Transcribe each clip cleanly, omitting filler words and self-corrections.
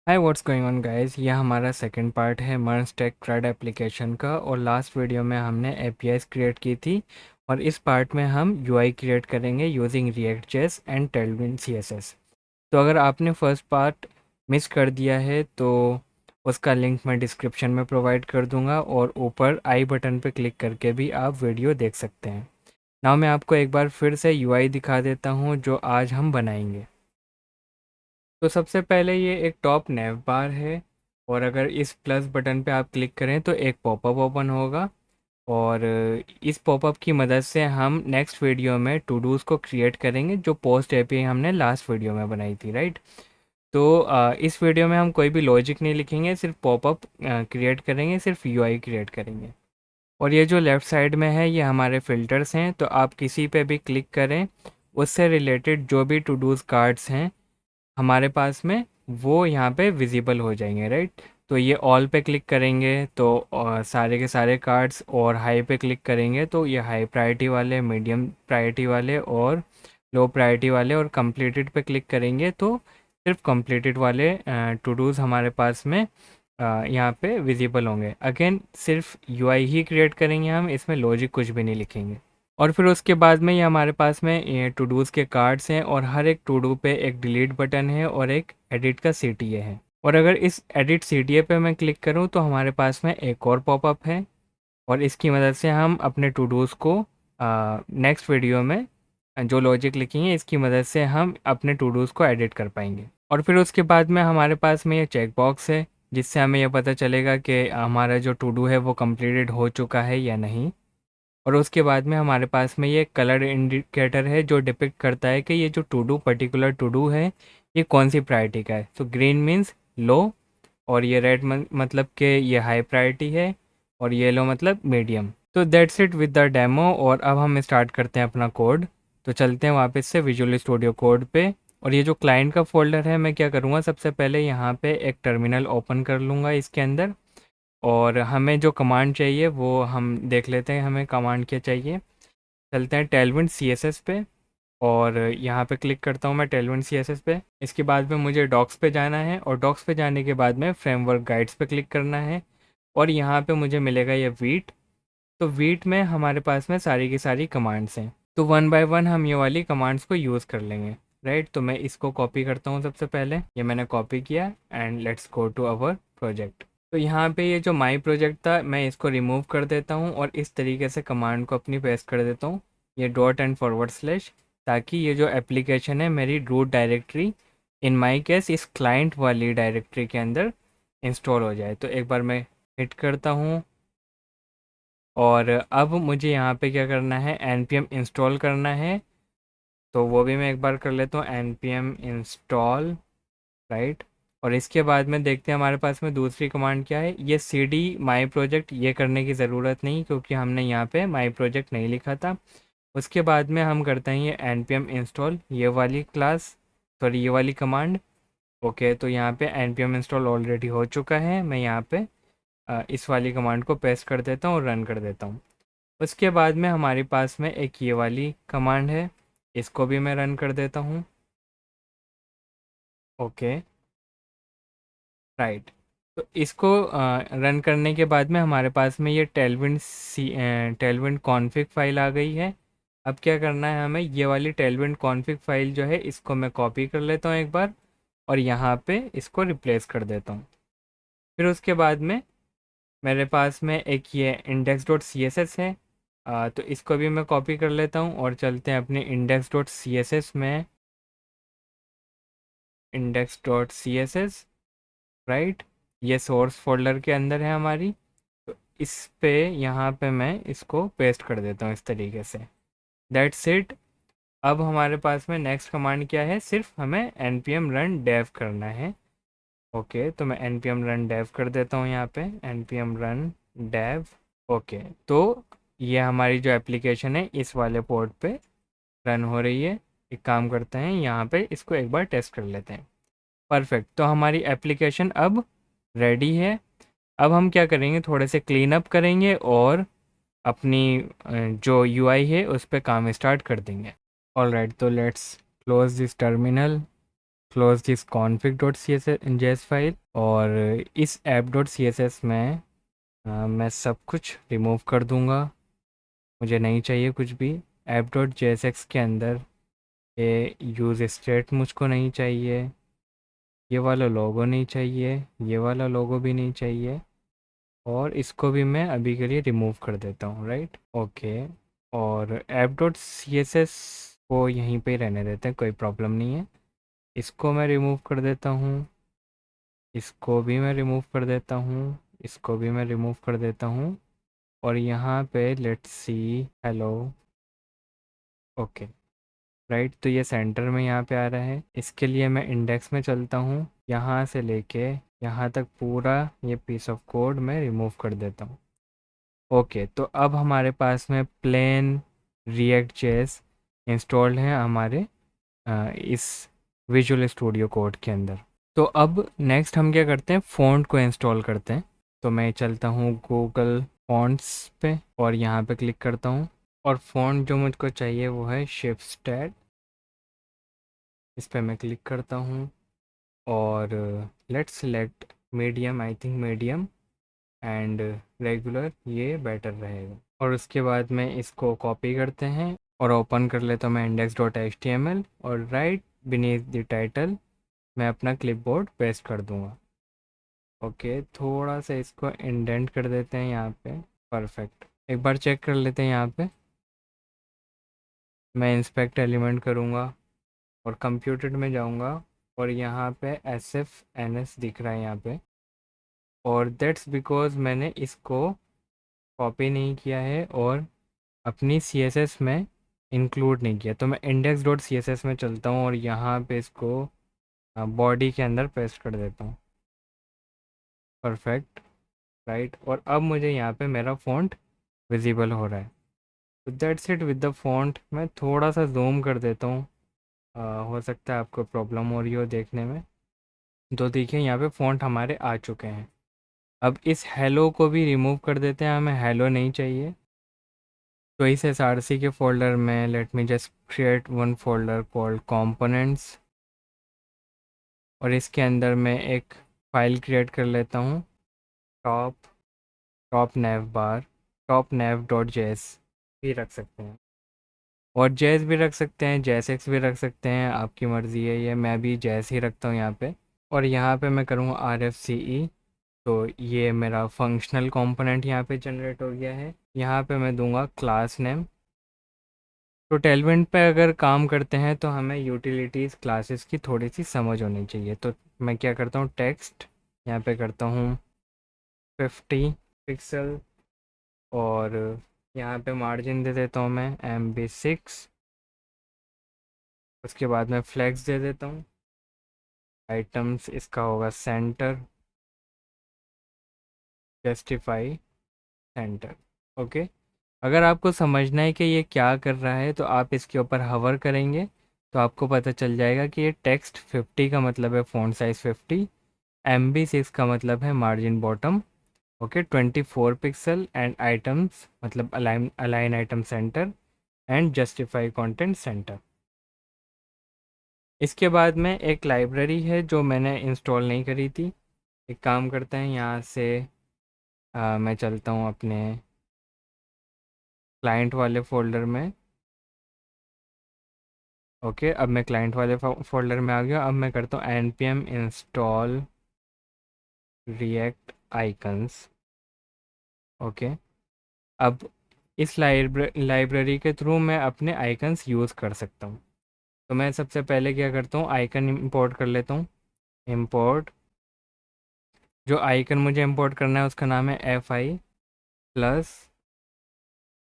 Hi what's going on guys, ये हमारा second part है मर्ज टेक क्रेड एप्लीकेशन का। और लास्ट वीडियो में हमने एपीआईज क्रिएट की थी और इस पार्ट में हम यूआई क्रिएट करेंगे using react JS and Tailwind CSS. तो अगर आपने फर्स्ट पार्ट मिस कर दिया है तो उसका लिंक मैं डिस्क्रिप्शन में प्रोवाइड कर दूंगा और ऊपर आई बटन पर क्लिक करके भी आप वीडियो देख सकते हैं। नाउ मैं आपको एक बार फिर से यूआई दिखा देता हूँ जो आज हम बनाएंगे। तो सबसे पहले ये एक टॉप नैव बार है और अगर इस प्लस बटन पे आप क्लिक करें तो एक पॉपअप ओपन होगा और इस पॉपअप की मदद से हम नेक्स्ट वीडियो में टू डूज़ को क्रिएट करेंगे जो पोस्ट एपीआई हमने लास्ट वीडियो में बनाई थी, राइट। तो इस वीडियो में हम कोई भी लॉजिक नहीं लिखेंगे, सिर्फ पॉपअप क्रिएट करेंगे, सिर्फ यूआई क्रिएट करेंगे। और ये जो लेफ़्ट साइड में है ये हमारे फ़िल्टर्स हैं, तो आप किसी पे भी क्लिक करें उससे रिलेटेड जो भी टू डूज़ कार्ड्स हैं हमारे पास में वो यहाँ पे विजिबल हो जाएंगे, राइट। तो ये ऑल पे क्लिक करेंगे तो सारे के सारे कार्ड्स, और हाई पे क्लिक करेंगे तो ये हाई प्रायोरिटी वाले, मीडियम प्रायोरिटी वाले और लो प्रायोरिटी वाले, और कंप्लीटेड पे क्लिक करेंगे तो सिर्फ कंप्लीटेड वाले टू डूज़ हमारे पास में यहाँ पे विजिबल होंगे। अगेन सिर्फ यूआई ही क्रिएट करेंगे हम, इसमें लॉजिक कुछ भी नहीं लिखेंगे। और फिर उसके बाद में ये हमारे पास में ये टू डूज़ के कार्ड्स हैं और हर एक टू डू पे एक डिलीट बटन है और एक एडिट का सीटीए है। और अगर इस एडिट सीटीए पे मैं क्लिक करूँ तो हमारे पास में एक और पॉपअप है और इसकी मदद से हम अपने टू डूज़ को नेक्स्ट वीडियो में जो लॉजिक लिखेंगे इसकी मदद से हम अपने टू डूज़ को एडिट कर पाएंगे। और फिर उसके बाद में हमारे पास में ये चेक बॉक्स है जिससे हमें यह पता चलेगा कि हमारा जो टू डू है वो कंप्लीटेड हो चुका है या नहीं। और उसके बाद में हमारे पास में ये कलर इंडिकेटर है जो डिपिक्ट करता है कि ये जो to do particular to do है ये कौन सी प्रायोरिटी का है। तो ग्रीन मीन्स लो, और ये रेड मतलब कि ये हाई प्रायोरिटी है, और येलो मतलब मीडियम। तो that's it with the demo. और अब हम स्टार्ट करते हैं अपना कोड। तो चलते हैं वापस से विजुअल स्टूडियो कोड पे। और ये जो क्लाइंट का फोल्डर है मैं क्या करूँगा, सबसे पहले यहाँ पे एक टर्मिनल ओपन कर लूँगा इसके अंदर। और हमें जो कमांड चाहिए वो हम देख लेते हैं, हमें कमांड क्या चाहिए। चलते हैं टेलविन सीएसएस पे और यहाँ पे क्लिक करता हूँ मैं टेलविन सीएसएस पे। इसके बाद में मुझे डॉक्स पे जाना है और डॉक्स पे जाने के बाद में फ्रेमवर्क गाइड्स पे क्लिक करना है और यहाँ पे मुझे मिलेगा ये वीट। तो वीट में हमारे पास में सारी की सारी कमांड्स हैं, तो वन बाय वन हम ये वाली कमांड्स को यूज़ कर लेंगे, राइट। तो मैं इसको कॉपी करता हूँ, सबसे पहले ये मैंने कॉपी किया and let's go to our project. तो यहाँ पे ये जो माई प्रोजेक्ट था मैं इसको रिमूव कर देता हूँ और इस तरीके से कमांड को अपनी पेस्ट कर देता हूँ, ये डॉट एंड फॉरवर्ड स्लैश, ताकि ये जो एप्लीकेशन है मेरी root directory, in my case इस क्लाइंट वाली डायरेक्टरी के अंदर इंस्टॉल हो जाए। तो एक बार मैं हिट करता हूँ और अब मुझे यहाँ पे क्या करना है, npm इंस्टॉल करना है। तो वो भी मैं एक बार कर लेता हूँ, npm इंस्टॉल, राइट। और इसके बाद में देखते हैं हमारे पास में दूसरी कमांड क्या है, ये cd माई प्रोजेक्ट, ये करने की ज़रूरत नहीं क्योंकि हमने यहाँ पे माई प्रोजेक्ट नहीं लिखा था। उसके बाद में हम करते हैं ये npm इंस्टॉल, ये वाली क्लास, सॉरी ये वाली कमांड। ओके, तो यहाँ पे npm इंस्टॉल ऑलरेडी हो चुका है। मैं यहाँ पे इस वाली कमांड को पेस्ट कर देता हूँ और रन कर देता हूँ। उसके बाद में हमारे पास में एक ये वाली कमांड है, इसको भी मैं रन कर देता हूँ। Okay, right. तो इसको रन करने के बाद में हमारे पास में ये टेलविंड कॉन्फ़िग फाइल आ गई है। अब क्या करना है हमें, ये वाली टेलविंड कॉन्फ़िग फाइल जो है इसको मैं कॉपी कर लेता हूँ एक बार और यहाँ पे इसको रिप्लेस कर देता हूँ। फिर उसके बाद में मेरे पास में एक ये index dot C S S है, तो इसको भी मैं कॉपी कर लेता हूँ और चलते हैं अपने index dot C S S में, index dot C S S, right. ये सोर्स फोल्डर के अंदर है हमारी। तो इस पे यहाँ पे मैं इसको पेस्ट कर देता हूँ इस तरीके से। That's it. अब हमारे पास में नेक्स्ट कमांड क्या है, सिर्फ हमें npm रन dev करना है। ओके, तो मैं npm रन dev कर देता हूँ यहाँ पे, npm रन dev। ओके, तो ये हमारी जो एप्लीकेशन है इस वाले पोर्ट पे रन हो रही है। एक काम करते हैं, यहाँ पे इसको एक बार टेस्ट कर लेते हैं। परफेक्ट, तो हमारी एप्लीकेशन अब रेडी है। अब हम क्या करेंगे, थोड़े से क्लीन अप करेंगे और अपनी जो यूआई है उस पर काम स्टार्ट कर देंगे। ऑलराइट, तो let's close this terminal, close this config.js file, और इस app.css में मैं सब कुछ रिमूव कर दूंगा, मुझे नहीं चाहिए कुछ भी। app.jsx के अंदर ये यूज़ स्टेट मुझको नहीं चाहिए, ये वाला लोगो नहीं चाहिए, ये वाला लोगो भी नहीं चाहिए, और इसको भी मैं अभी के लिए रिमूव कर देता हूँ, राइट। ओके, और app.css को यहीं पे ही रहने देते हैं, कोई प्रॉब्लम नहीं है। इसको मैं रिमूव कर देता हूँ, इसको भी मैं रिमूव कर देता हूँ, इसको भी मैं रिमूव कर देता हूँ, और यहाँ पे let's see hello. Okay, right, तो ये सेंटर में यहाँ पे आ रहा है। इसके लिए मैं इंडेक्स में चलता हूँ, यहाँ से लेके यहाँ तक पूरा ये पीस ऑफ कोड मैं रिमूव कर देता हूँ। ओके, तो अब हमारे पास में प्लेन रिएक्ट जेएस इंस्टॉल्ड है हमारे इस विजुअल स्टूडियो कोड के अंदर। तो अब नेक्स्ट हम क्या करते हैं, फ़ॉन्ट को इंस्टॉल करते हैं। तो मैं चलता हूँ गूगल फॉन्ट्स पे और यहाँ पे क्लिक करता हूँ, और फ़ॉन्ट जो मुझको चाहिए वो है शिफ्टस्टेड। इस पे मैं क्लिक करता हूँ, और let's select medium, I think medium and regular, ये बेटर रहेगा। और उसके बाद में इसको कॉपी करते हैं और ओपन कर लेता हूँ मैं index.html, और राइट बीनीथ द टाइटल मैं अपना क्लिपबोर्ड पेस्ट कर दूँगा। ओके, थोड़ा सा इसको इंडेंट कर देते हैं यहाँ पे, परफेक्ट। एक बार चेक कर लेते हैं यहाँ पे, मैं इंस्पेक्ट एलिमेंट करूँगा और कंप्यूटेड में जाऊँगा, और यहाँ पे SFNS दिख रहा है यहाँ पे, और दैट्स बिकॉज मैंने इसको कॉपी नहीं किया है और अपनी CSS में इंक्लूड नहीं किया। तो मैं index.css में चलता हूँ और यहाँ पे इसको बॉडी के अंदर पेस्ट कर देता हूँ, परफेक्ट, राइट। और अब मुझे यहाँ पे मेरा फ़ॉन्ट विजिबल हो रहा है। तो that's it with the font. मैं थोड़ा सा जूम कर देता हूँ, हो सकता है आपको प्रॉब्लम हो रही हो देखने में। तो देखिए यहाँ पे फ़ॉन्ट हमारे आ चुके हैं। अब इस हेलो को भी रिमूव कर देते हैं, हमें हेलो नहीं चाहिए। तो इस SRC के फोल्डर में late me just create one folder called components, और इसके अंदर मैं एक फ़ाइल क्रिएट कर लेता हूँ, टॉप टॉप नेव बार, टॉप नेव डॉट जेएस भी रख सकते हैं, और जैस भी रख सकते हैं, जैस एक्स भी रख सकते हैं, आपकी मर्ज़ी है। ये मैं भी जैस ही रखता हूँ यहाँ पे। और यहाँ पे मैं करूँगा RFCE, तो ये मेरा फंक्शनल कंपोनेंट यहाँ पे जनरेट हो गया है। यहाँ पे मैं दूंगा क्लास नेम। तो टेलविंड पे अगर काम करते हैं तो हमें यूटिलिटीज़ क्लासेस की थोड़ी सी समझ होनी चाहिए। तो मैं क्या करता हूँ, टेक्स्ट यहाँ पे करता हूँ 50 पिक्सल, और यहाँ पे मार्जिन दे देता हूँ मैं MB6। उसके बाद मैं फ्लैग्स दे देता हूँ, आइटम्स इसका होगा सेंटर, जस्टिफाई सेंटर। ओके, अगर आपको समझना है कि ये क्या कर रहा है तो आप इसके ऊपर हवर करेंगे तो आपको पता चल जाएगा कि ये टेक्स्ट 50 का मतलब है फ़ॉन्ट साइज़ 50, MB6 का मतलब है margin bottom, okay 24 pixel, and items मतलब align align item centre, and justify content centre. इसके बाद में एक लाइब्रेरी है जो मैंने इंस्टॉल नहीं करी थी। एक काम करते हैं, यहाँ से मैं चलता हूँ अपने क्लाइंट वाले फ़ोल्डर में। ओके, अब मैं क्लाइंट वाले फोल्डर में आ गया। अब मैं करता हूँ npm install react icons. Okay, अब इस लाइब्रेरी के थ्रू मैं अपने आइकन्स यूज़ कर सकता हूँ। तो मैं सबसे पहले क्या करता हूँ, आइकन इंपोर्ट कर लेता हूँ। इंपोर्ट, जो आइकन मुझे इंपोर्ट करना है उसका नाम है fi plus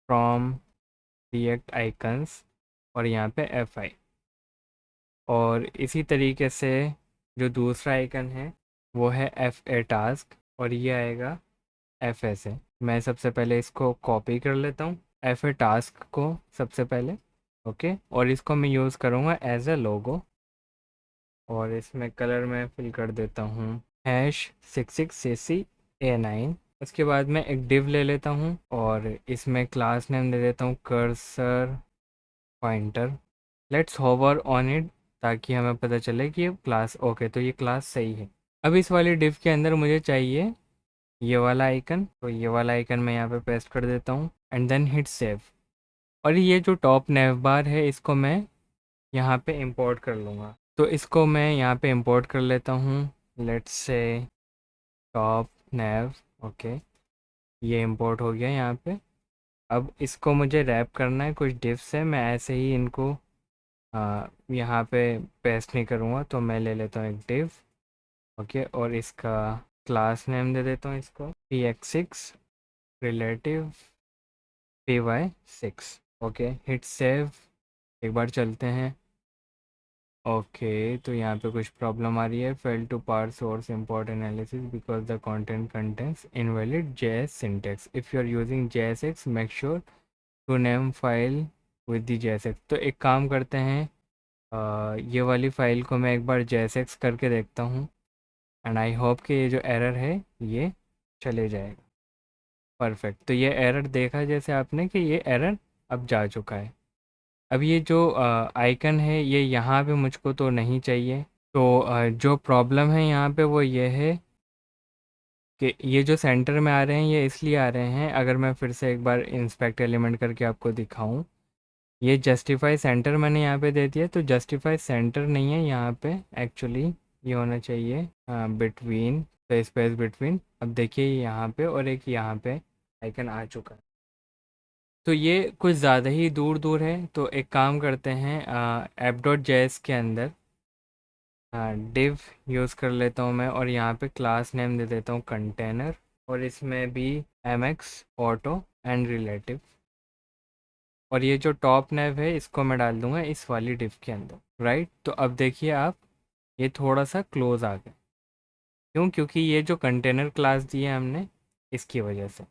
from react icons, और यहाँ पे fi। और इसी तरीके से जो दूसरा आइकन है वो है fa टास्क, और ये आएगा FSA। मैं सबसे पहले इसको कॉपी कर लेता हूँ, FA टास्क को सबसे पहले। ओके, और इसको मैं यूज़ करूँगा एज अ लोगो, और इसमें कलर मैं फिल कर देता हूँ #66cc_a9। उसके बाद मैं एक डिव ले लेता हूँ और इसमें क्लास नेम दे देता हूँ cursor pointer. Let's hover on it ताकि हमें पता चले कि ये क्लास ओके, तो ये क्लास सही है। अब इस वाली डिव के अंदर मुझे चाहिए ये वाला आइकन, तो ये वाला आइकन मैं यहाँ पे पेस्ट कर देता हूँ एंड देन हिट सेव। और ये जो टॉप नेव बार है इसको मैं यहाँ पे इंपोर्ट कर लूँगा, तो इसको मैं यहाँ पे इंपोर्ट कर लेता हूँ। Let's say top naive, okay, ये इंपोर्ट हो गया यहाँ पे। अब इसको मुझे रैप करना है कुछ डिव से, मैं ऐसे ही इनको यहाँ पे पेस्ट नहीं करूँगा, तो मैं ले लेता हूँ एक डिव, ओके, और इसका क्लास नेम दे देता हूँ इसको px6 relative py6, okay, hit save. एक बार चलते हैं। ओके, तो यहाँ पे कुछ प्रॉब्लम आ रही है, fail to parse source import analysis because the content contents invalid JS syntax, if you are using JSX make sure to name file with the JSX। तो एक काम करते हैं, ये वाली फ़ाइल को मैं एक बार JSX करके देखता हूँ एंड आई होप कि ये जो एरर है ये चले जाएगा। परफेक्ट, तो ये एरर देखा जैसे आपने कि ये एरर अब जा चुका है। अब ये जो आइकन है ये यहाँ पे मुझको तो नहीं चाहिए, तो जो प्रॉब्लम है यहाँ पे वो ये है कि ये जो सेंटर में आ रहे हैं ये इसलिए आ रहे हैं, अगर मैं फिर से एक बार इंस्पेक्ट एलिमेंट करके आपको दिखाऊं, ये जस्टिफाई सेंटर मैंने यहाँ पे दे दिया, तो जस्टिफाई सेंटर नहीं है यहाँ पे एक्चुअली, ये होना चाहिए बिटवीन, तो स्पेस बिटवीन। अब देखिए यहाँ पे और एक यहाँ पे आइकन आ चुका है, तो ये कुछ ज़्यादा ही दूर दूर है। तो एक काम करते हैं, ऐप डॉट जेएस के अंदर डिव यूज़ कर लेता हूँ मैं, और यहाँ पे क्लास नेम दे देता हूँ कंटेनर, और इसमें भी mx ऑटो एंड रिलेटिव, और ये जो टॉप नेव है इसको मैं डाल दूंगा इस वाली डिव के अंदर, राइट। तो अब देखिए आप, ये थोड़ा सा क्लोज आ गए, क्यों? क्योंकि ये जो कंटेनर क्लास दिए हमने इसकी वजह से।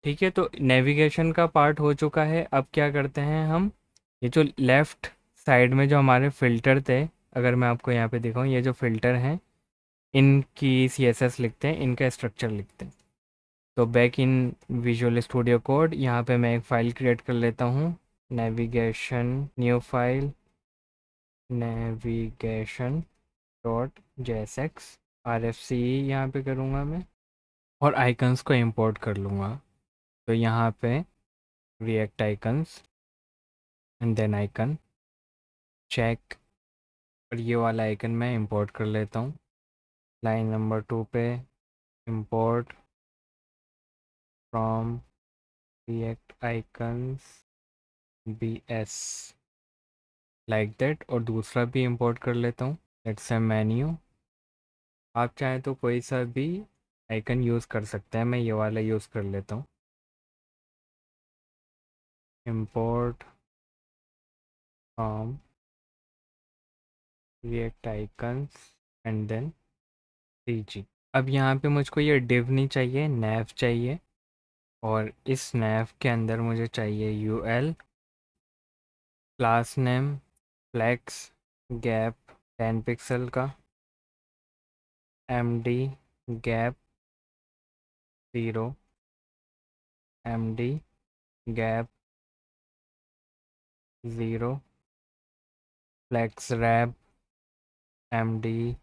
ठीक है, तो नेविगेशन का पार्ट हो चुका है। अब क्या करते हैं हम, ये जो लेफ़्ट साइड में जो हमारे फ़िल्टर थे, अगर मैं आपको यहाँ पे दिखाऊँ, ये जो फ़िल्टर हैं इनकी CSS लिखते हैं, इनका स्ट्रक्चर लिखते हैं। तो back in visual studio code, यहाँ पे मैं एक फ़ाइल क्रिएट कर लेता हूँ, navigation, new file, navigation dot JSX, RFC यहाँ पे करूँगा मैं, और आइकन्स को इंपोर्ट कर लूँगा। तो यहाँ पे react icons and then icon check, और ये वाला आइकन मैं इंपोर्ट कर लेता हूँ। लाइन नंबर 2 पे import from react icons BS, like that, और दूसरा भी इंपोर्ट कर लेता हूँ, लेट्स से मेन्यू। आप चाहें तो कोई सा भी आइकन यूज़ कर सकते हैं, मैं ये वाला यूज़ कर लेता हूँ, import from react icons and then CG। अब यहाँ पे मुझको ये डिव नहीं चाहिए, नैव चाहिए, और इस नैव के अंदर मुझे चाहिए UL, class name flex gap 10 pixel का, MD gap 0, MD gap 0, flex wrap MD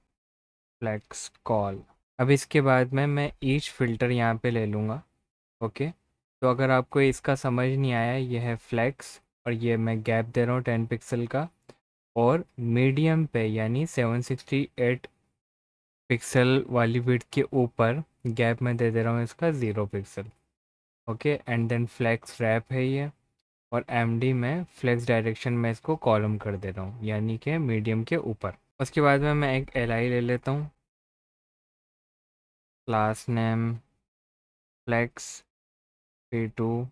flex col. अब इसके बाद में मैं ईच फ़िल्टर यहाँ पे ले लूँगा, ओके। तो अगर आपको इसका समझ नहीं आया, ये है फ्लेक्स, और ये मैं गैप दे रहा हूँ 10 पिक्सल का, और मीडियम पे यानी 768 पिक्सल वाली विड्थ के ऊपर गैप में दे दे रहा हूँ इसका 0 pixel, okay. And then flex wrap है ये, और MD में फ्लेक्स डायरेक्शन में इसको कॉलम कर दे रहा हूँ, यानी कि मीडियम के ऊपर। उसके बाद में मैं एक LI ले लेता हूँ, class name flex P2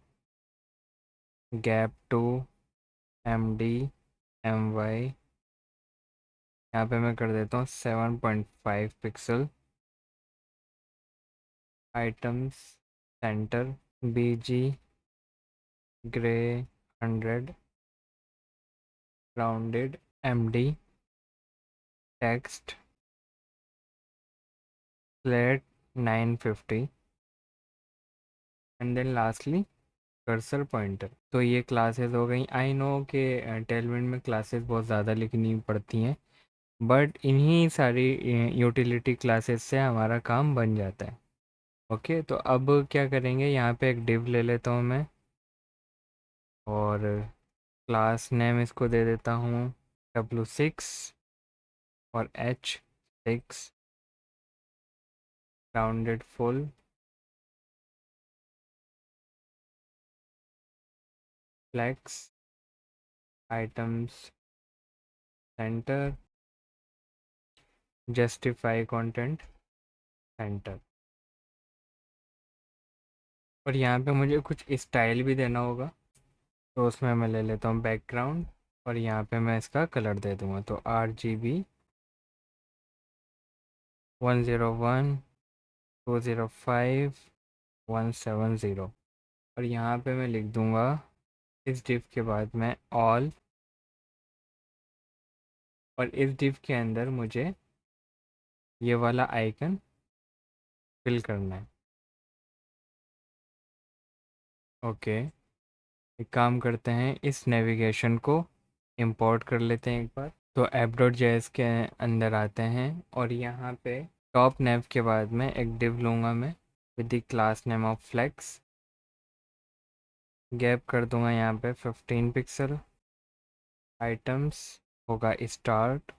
gap 2 MD MY, यहाँ पे मैं कर देता हूँ 7.5 pixel, items center BG grey 100 rounded, MD text flat 950, and then lastly cursor pointer. तो ये क्लासेस हो गई। आई नो कि टेलविंड में क्लासेस बहुत ज़्यादा लिखनी पड़ती हैं, बट इन्हीं सारी यूटिलिटी क्लासेस से हमारा काम बन जाता है। ओके, तो अब क्या करेंगे, यहाँ पे एक डिव ले लेता हूँ मैं और क्लास नेम इसको दे देता हूँ W6 और H6 rounded full flex items center justify content center. और यहाँ पे मुझे कुछ स्टाइल भी देना होगा, तो उसमें मैं ले लेता हूँ बैकग्राउंड और यहाँ पे मैं इसका कलर दे दूँगा। तो RGB 101 205 170। और यहाँ पे मैं लिख दूँगा इस डिव के बाद में ऑल, और इस डिव के अंदर मुझे ये वाला आइकन फिल करना है। ओके, एक काम करते हैं, इस नेविगेशन को इंपोर्ट कर लेते हैं एक बार। तो app.js के अंदर आते हैं और यहाँ पे टॉप नेव के बाद में एक डिव लूँगा मैं with the class name of flex. Gap कर दूँगा यहाँ पे 15 पिक्सल। आइटम्स होगा start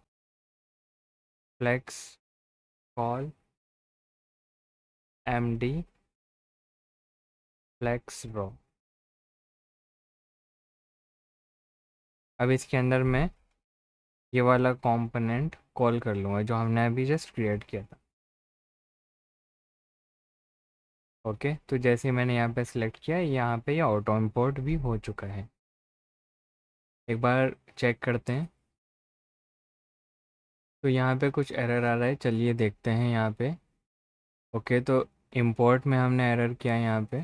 flex col MD flex row. अब इसके अंदर मैं ये वाला कंपोनेंट कॉल कर लूँगा जो हमने अभी जस्ट क्रिएट किया था। ओके, तो जैसे ही मैंने यहाँ पे सिलेक्ट किया, यहाँ पे ये ऑटो इम्पोर्ट भी हो चुका है। एक बार चेक करते हैं। तो यहाँ पे कुछ एरर आ रहा है, चलिए देखते हैं यहाँ पे। ओके, तो इंपोर्ट में हमने एरर किया है यहाँ पे,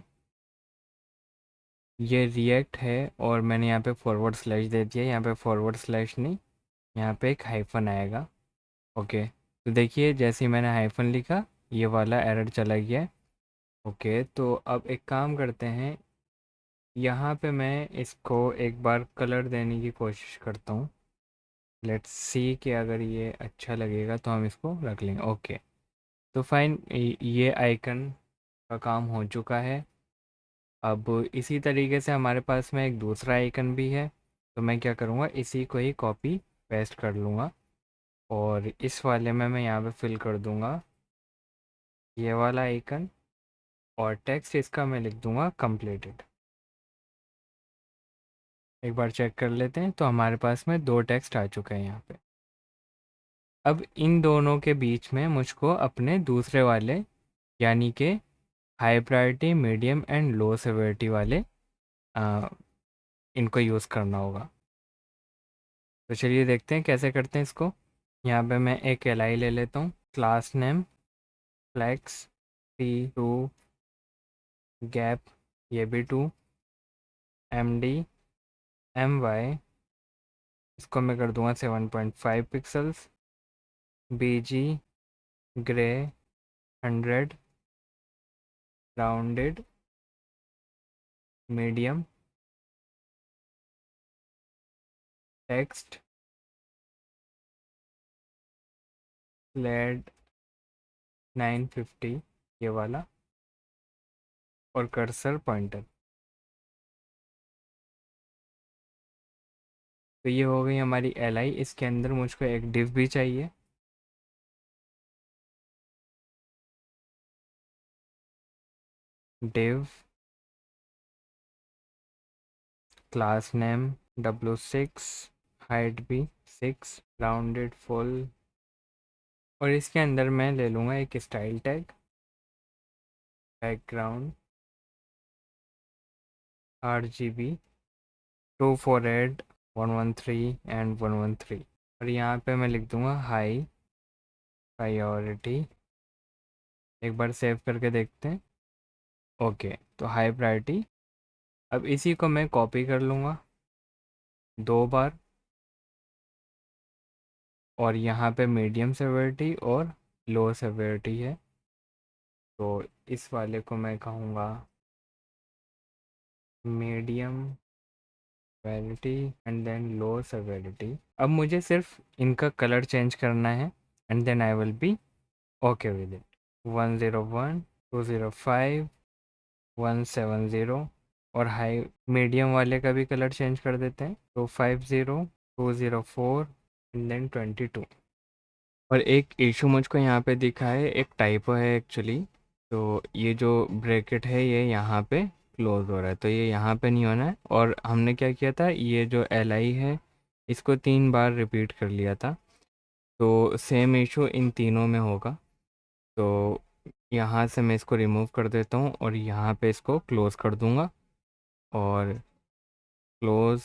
ये रिएक्ट है और मैंने यहाँ पे फॉरवर्ड स्लैश दे दिया। यहाँ पे फॉरवर्ड स्लैश नहीं, यहाँ पे एक हाइफन आएगा। ओके, तो देखिए जैसे ही मैंने हाइफन लिखा, ये वाला एरर चला गया है। ओके, तो अब एक काम करते हैं, यहाँ पे मैं इसको एक बार कलर देने की कोशिश करता हूँ। लेट्स सी कि अगर ये अच्छा लगेगा तो हम इसको रख लेंगे। ओके, तो फाइन, ये आइकन का काम हो चुका है। अब इसी तरीके से हमारे पास में एक दूसरा आइकन भी है, तो मैं क्या करूँगा, इसी को ही कॉपी पेस्ट कर लूँगा और इस वाले में मैं यहाँ पे फिल कर दूँगा ये वाला आइकन और टेक्स्ट इसका मैं लिख दूँगा कंप्लीटेड। एक बार चेक कर लेते हैं, तो हमारे पास में दो टेक्स्ट आ चुके हैं यहाँ पे। अब इन दोनों के बीच में मुझको अपने दूसरे वाले, यानी कि high priority medium and low severity वाले आ, इनको यूज़ करना होगा। तो चलिए देखते हैं कैसे करते हैं इसको। यहाँ पे मैं एक LI ले लेता हूँ, class name flex T2 gap, ये भी 2 MD MY, इसको मैं कर दूंगा 7.5 pixels. BG grey 100 rounded medium text slate 950, ये वाला, और कर्सर पॉइंटर। तो ये हो गई हमारी LI। इसके अंदर मुझको एक डिव भी चाहिए। Div class name W6 height भी 6 राउंडेड फुल, और इसके अंदर मैं ले लूँगा एक style tag background RGB 248 113 and 113। और यहाँ पे मैं लिख दूँगा हाई प्रायोरिटी। एक बार सेव करके देखते हैं। ओके, तो हाई प्रायोरिटी। अब इसी को मैं कॉपी कर लूँगा दो बार, और यहाँ पे मीडियम सेवेरिटी और लो सेवेरिटी है, तो इस वाले को मैं कहूँगा medium severity and then low severity. अब मुझे सिर्फ इनका कलर चेंज करना है and then I will be okay with it. 101, 205, 170 और हाई मीडियम वाले का भी कलर चेंज कर देते हैं, तो 50, 204 एंड देन 22। और एक इशू मुझको यहाँ पे दिखा है, एक टाइपो है एक्चुअली। तो ये जो ब्रैकेट है ये यहाँ पे क्लोज हो रहा है, तो ये यहाँ पे नहीं होना है। और हमने क्या किया था, ये जो एल आई है इसको 3 बार रिपीट कर लिया था, तो सेम इशू इन तीनों में होगा। तो यहाँ से मैं इसको रिमूव कर देता हूँ और यहाँ पे इसको क्लोज कर दूँगा और क्लोज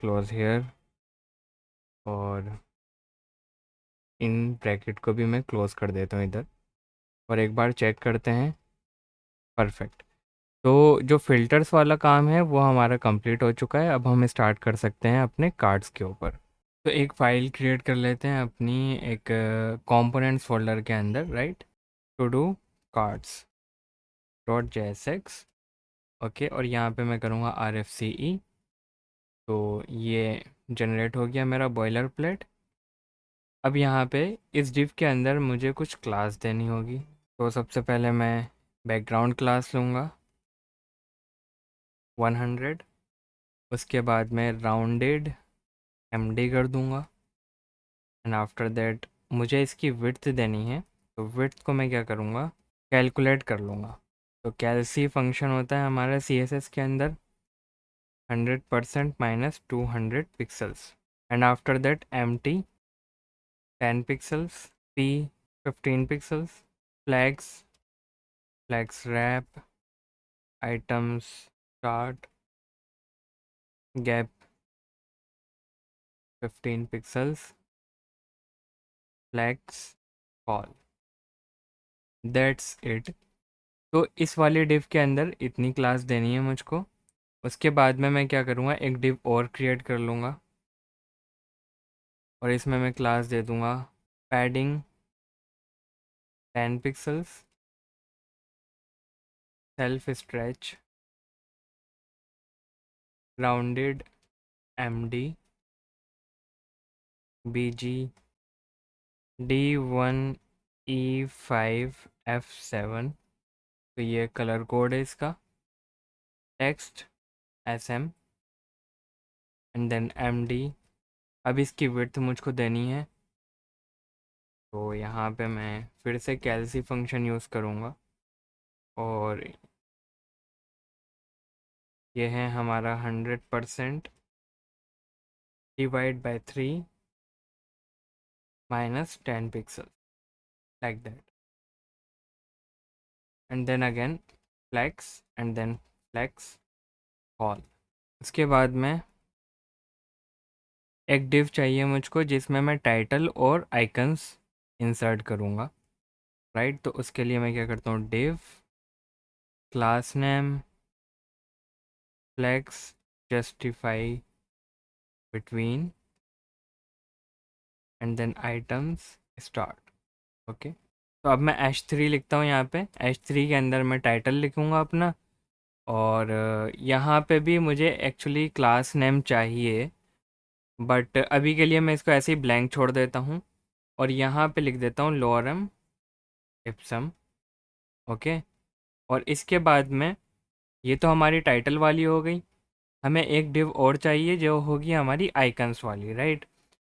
क्लोज हेयर, और इन ब्रैकेट को भी मैं क्लोज कर देता हूँ इधर। और एक बार चेक करते हैं, परफेक्ट। तो जो फ़िल्टर्स वाला काम है वो हमारा कंप्लीट हो चुका है। अब हम स्टार्ट कर सकते हैं अपने कार्ड्स के ऊपर। तो एक फ़ाइल क्रिएट कर लेते हैं अपनी एक कंपोनेंट्स फोल्डर के अंदर, right. To do cards dot JSX, okay. और यहाँ पे मैं करूँगा RFCE। तो ये जनरेट हो गया मेरा बॉयलर प्लेट। अब यहाँ पे इस डिव के अंदर मुझे कुछ क्लास देनी होगी। तो सबसे पहले मैं बैकग्राउंड क्लास लूँगा 100। उसके बाद मैं राउंडेड MD कर दूँगा एंड आफ्टर दैट मुझे इसकी विड्थ देनी है। तो विड्थ को मैं क्या करूँगा, कैलकुलेट कर लूँगा। तो कैलसी फंक्शन होता है हमारा CSS के अंदर 100% minus 200 pixels and after that MT 10 pixels, P 15 pixels, flex wrap, items start, gap 15 pixels, flex col, that's it. तो इस वाले डिव के अंदर इतनी क्लास देनी है मुझको। उसके बाद में मैं क्या करूँगा, एक डिव और क्रिएट कर लूँगा और इसमें मैं क्लास दे दूँगा padding 10 pixels, self stretch, rounded MD, BG D1E5F7। तो ये कलर कोड है इसका। Text SM and then MD। अब इसकी विड्थ मुझको देनी है, तो यहाँ पे मैं फिर से कैलसी फंक्शन यूज़ करूँगा और ये है हमारा 100% divide by 3 minus 10 pixel, like that. And then again flex and then flex col. उसके बाद में एक डिव चाहिए मुझको जिसमें मैं टाइटल और आइकन्स इंसर्ट करूँगा, राइट। तो उसके लिए मैं क्या करता हूँ, div class name flex justify between and then items start, okay. तो अब मैं H3 लिखता हूँ यहाँ पे। H3 के अंदर मैं टाइटल लिखूँगा अपना, और यहाँ पे भी मुझे एक्चुअली क्लास नेम चाहिए, बट अभी के लिए मैं इसको ऐसे ही ब्लैंक छोड़ देता हूँ और यहाँ पे लिख देता हूँ लॉरम इप्सम, ओके। और इसके बाद में ये तो हमारी टाइटल वाली हो गई। हमें एक डिव और चाहिए जो होगी हमारी आइकन्स वाली, राइट।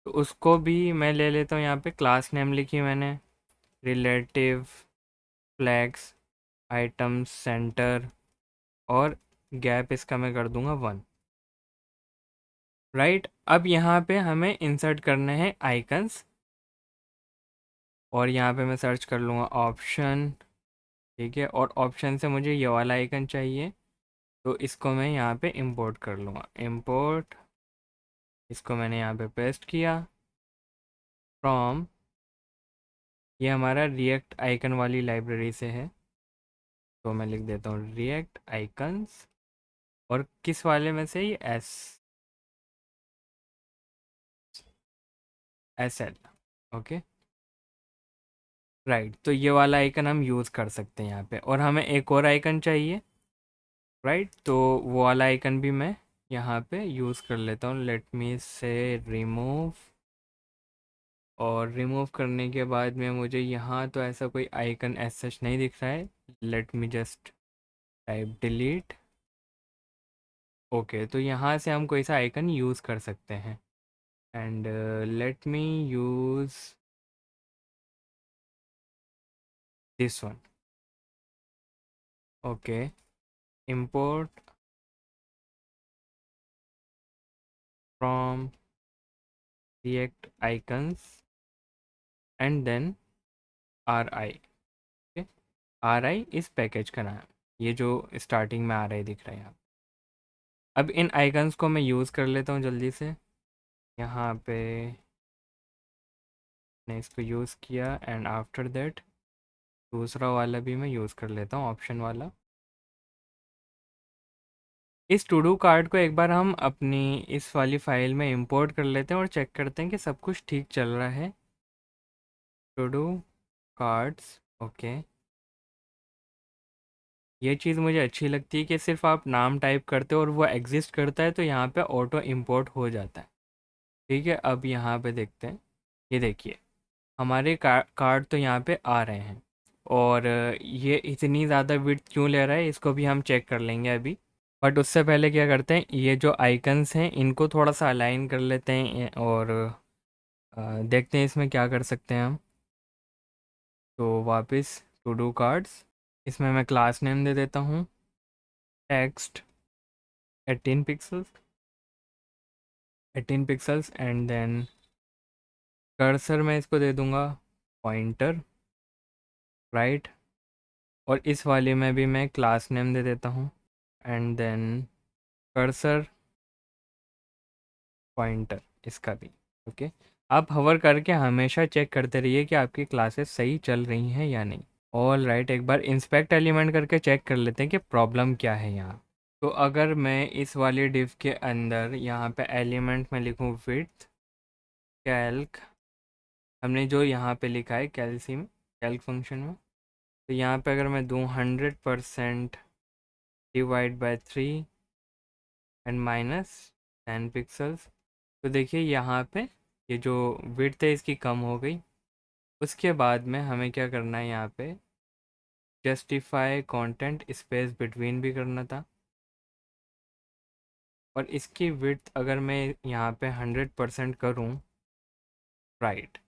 तो उसको भी मैं ले लेता हूँ। यहाँ पे क्लास नेम लिखी मैंने, रिलेटिव फ्लैग्स आइटम सेंटर, और गैप इसका मैं कर दूंगा 1, राइट। अब यहाँ पे हमें इंसर्ट करने हैं आइकन्स, और यहाँ पे मैं सर्च कर लूँगा ऑप्शन, ठीक है। और ऑप्शन से मुझे ये वाला आइकन चाहिए, तो इसको मैं यहाँ पे इंपोर्ट कर लूँगा। इंपोर्ट, इसको मैंने यहाँ पे पेस्ट किया फ्रॉम, ये हमारा रिएक्ट आइकन वाली लाइब्रेरी से है, तो मैं लिख देता हूँ रिएक्ट आइकन्स। और किस वाले में से, ये SL, ओके, राइट। तो ये वाला आइकन हम यूज़ कर सकते हैं यहाँ पे। और हमें एक और आइकन चाहिए, राइट। तो वो वाला आइकन भी मैं यहाँ पे यूज़ कर लेता हूँ। लेट मी से रिमूव, और रिमूव करने के बाद में मुझे यहाँ तो ऐसा कोई आइकन एज सच नहीं दिख रहा है। Let me just type delete. Okay, तो यहाँ से हम कोई सा आइकन यूज़ कर सकते हैं। And let me use this one. Okay, import from react icons and then ri। Okay, ri इस पैकेज का नाम, ये जो स्टार्टिंग में ri दिख रहा है यहाँ। अब इन आइकन्स को मैं यूज़ कर लेता हूँ जल्दी से। यहाँ पे मैंने इसको यूज़ किया, एंड आफ्टर दैट दूसरा वाला भी मैं यूज़ कर लेता हूँ, ऑप्शन वाला। इस टू डू कार्ड को एक बार हम अपनी इस वाली फाइल में इंपोर्ट कर लेते हैं और चेक करते हैं कि सब कुछ ठीक चल रहा है। To do cards, okay. ये चीज़ मुझे अच्छी लगती है कि सिर्फ आप नाम टाइप करते हो और वो एग्जिस्ट करता है, तो यहाँ पे ऑटो इंपोर्ट हो जाता है। ठीक है, अब यहाँ पे देखते हैं। ये देखिए, हमारे कार्ड तो यहाँ पे आ रहे हैं, और ये इतनी ज़्यादा विड्थ क्यों ले रहा है इसको भी हम चेक कर लेंगे अभी। बट उससे पहले क्या करते हैं, ये जो आइकन्स हैं इनको थोड़ा सा अलाइन कर लेते हैं, और देखते हैं इसमें क्या कर सकते हैं हम। तो वापस टू डू कार्ड्स, इसमें मैं क्लास नेम दे देता हूँ text 18 pixels, 18 pixels, and then cursor मैं इसको दे दूँगा पॉइंटर, राइट। और इस वाले में भी मैं क्लास नेम दे देता हूँ, एंड देन कर्सर पॉइंटर, इसका भी। ओके, आप हवर करके हमेशा चेक करते रहिए कि आपकी क्लासेस सही चल रही हैं या नहीं। ऑल राइट, एक बार इंस्पेक्ट एलिमेंट करके चेक कर लेते हैं कि प्रॉब्लम क्या है यहाँ। तो अगर मैं इस वाली डिव के अंदर यहाँ पे एलिमेंट में लिखूँ विड्थ कैल्क, हमने जो यहाँ पे लिखा है कैल्सियम कैल्क फंक्शन में, तो यहाँ पे अगर मैं दूँ 100% divide by 3 and minus 10 pixels, तो देखिए यहाँ पे ये जो विड्थ है इसकी कम हो गई। उसके बाद में हमें क्या करना है, यहाँ पे जस्टिफाई कंटेंट स्पेस बिटवीन भी करना था, और इसकी विड्थ अगर मैं यहाँ पे 100% करूँ, राइट,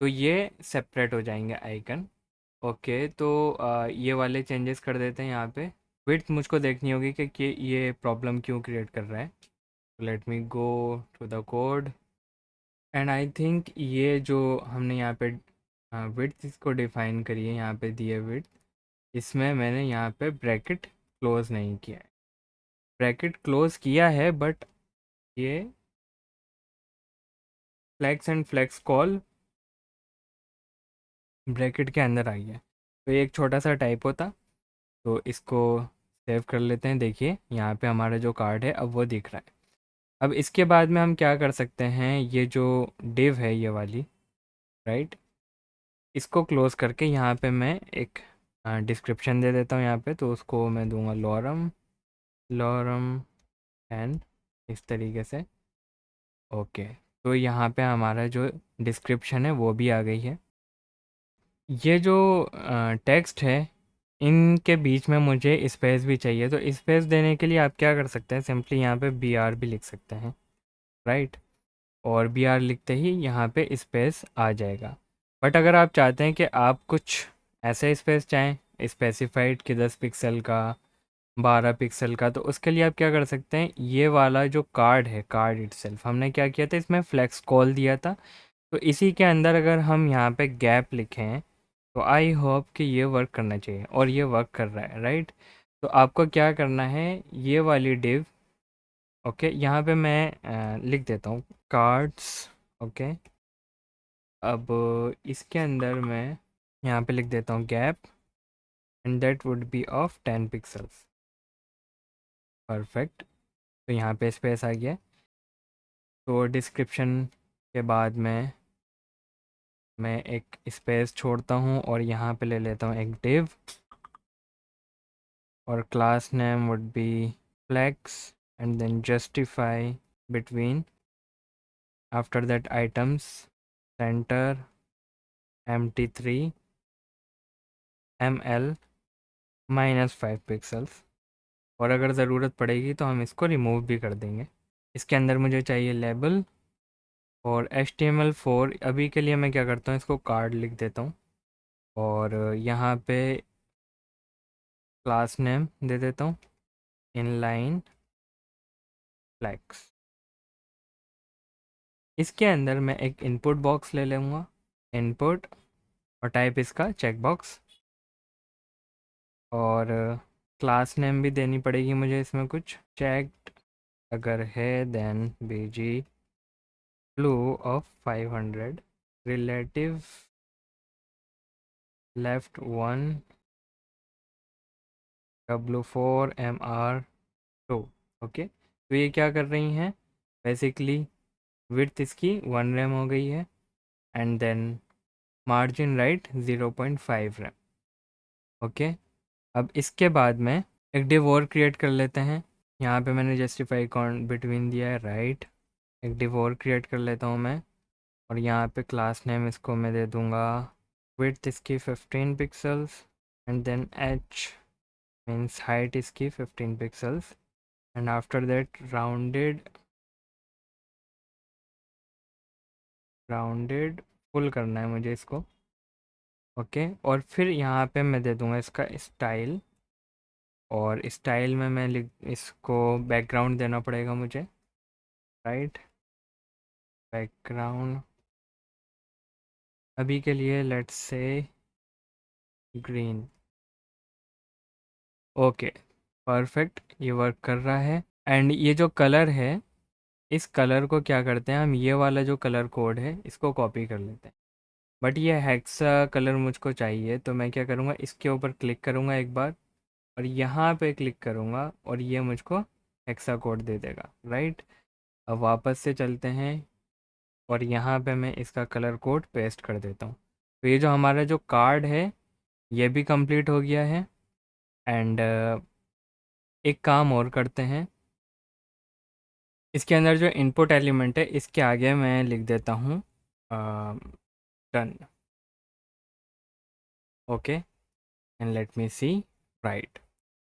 तो ये सेपरेट हो जाएंगे आइकन। ओके, तो ये वाले चेंजेस कर देते हैं यहाँ पे। विड्थ मुझको देखनी होगी कि ये प्रॉब्लम क्यों क्रिएट कर रहा है। Let me go to the code, and I think ये जो हमने यहाँ पे विड्थ इसको डिफाइन करी है, यहाँ पे दिए विड्थ, इसमें मैंने यहाँ पे ब्रैकेट क्लोज नहीं किया है। ब्रैकेट क्लोज किया है बट ये flex and flex col bracket के अंदर आई है, तो ये एक छोटा सा टाइपो था। तो इसको सेव कर लेते हैं। देखिए यहाँ पे हमारा जो कार्ड है अब वो दिख रहा है। अब इसके बाद में हम क्या कर सकते हैं, ये जो डिव है ये वाली, राइट, इसको क्लोज करके यहाँ पे मैं एक डिस्क्रिप्शन दे देता हूँ यहाँ पे। तो उसको मैं दूंगा लॉरम, लॉरम एंड इस तरीके से। ओके, तो यहाँ पे हमारा जो डिस्क्रिप्शन है वो भी आ गई है। ये जो टेक्स्ट है इनके बीच में मुझे स्पेस भी चाहिए, तो स्पेस देने के लिए आप क्या कर सकते हैं, सिंपली यहाँ पे बी आर भी लिख सकते हैं, राइट। और बी आर लिखते ही यहाँ पे स्पेस आ जाएगा। बट अगर आप चाहते हैं कि आप कुछ ऐसे स्पेस चाहें स्पेसिफाइड कि 10 पिक्सल का, 12 पिक्सल का, तो उसके लिए आप क्या कर सकते हैं, ये वाला जो कार्ड है, कार्ड इटसेल्फ हमने क्या किया था, इसमें फ्लेक्स कॉल दिया था। तो इसी के अंदर अगर हम यहाँ पे गैप लिखें, तो आई होप कि ये वर्क करना चाहिए, और ये वर्क कर रहा है, राइट। तो आपको क्या करना है, ये वाली डिव, ओके, यहाँ पे मैं लिख देता हूँ कार्ड्स, ओके। अब इसके अंदर मैं यहाँ पे लिख देता हूँ gap, and that would be of 10 pixels, perfect. तो यहाँ पे स्पेस आ गया। तो डिस्क्रिप्शन के बाद में मैं एक स्पेस छोड़ता हूँ और यहाँ पे ले लेता हूँ एक डिव, और class name would be flex and then justify between, after that items center mt3 ml -5 pixels. और अगर ज़रूरत पड़ेगी तो हम इसको रिमूव भी कर देंगे। इसके अंदर मुझे चाहिए लेबल और HTML4। अभी के लिए मैं क्या करता हूँ, इसको कार्ड लिख देता हूँ और यहाँ पे क्लास नेम दे देता हूँ इनलाइन फ्लेक्स। इसके अंदर मैं एक इनपुट बॉक्स ले लूँगा, इनपुट, और टाइप इसका चेक बॉक्स, और क्लास नेम भी देनी पड़ेगी मुझे इसमें कुछ, चेक्ड अगर है then bg blue of 500 relative left 1 w4 mr2। Okay, तो ये क्या कर रही हैं, बेसिकली विड्थ इसकी 1 रैम हो गई है and then margin right 0.5 rem. Okay, अब इसके बाद में एक डिव और क्रिएट कर लेते हैं। यहाँ पे मैंने जस्टिफाई कॉन बिटवीन दिया है राइट। एक डिव और क्रिएट कर लेता हूँ मैं और यहाँ पे क्लास नेम इसको मैं दे दूँगा विड्थ इसकी 15 pixels and then h means height इसकी 15 pixels and after that rounded full करना है मुझे इसको। ओके, और फिर यहाँ पे मैं दे दूँगा इसका स्टाइल, और स्टाइल में मैं लिख इसको बैकग्राउंड देना पड़ेगा मुझे, राइट, बैकग्राउंड अभी के लिए let's say green. Okay, perfect, ये वर्क कर रहा है। एंड ये जो कलर है, इस कलर को क्या करते हैं हम, ये वाला जो कलर कोड है इसको कॉपी कर लेते हैं, बट ये हेक्सा कलर मुझको चाहिए, तो मैं क्या करूँगा, इसके ऊपर क्लिक करूँगा एक बार और यहाँ पे क्लिक करूँगा और ये मुझको हेक्सा कोड दे देगा, राइट। अब वापस से चलते हैं और यहाँ पे मैं इसका कलर कोड पेस्ट कर देता हूँ। तो ये जो हमारा जो कार्ड है ये भी कंप्लीट हो गया है। एंड एक काम और करते हैं, इसके अंदर जो इनपुट एलिमेंट है इसके आगे मैं लिख देता हूँ done. Okay, and let me see, right.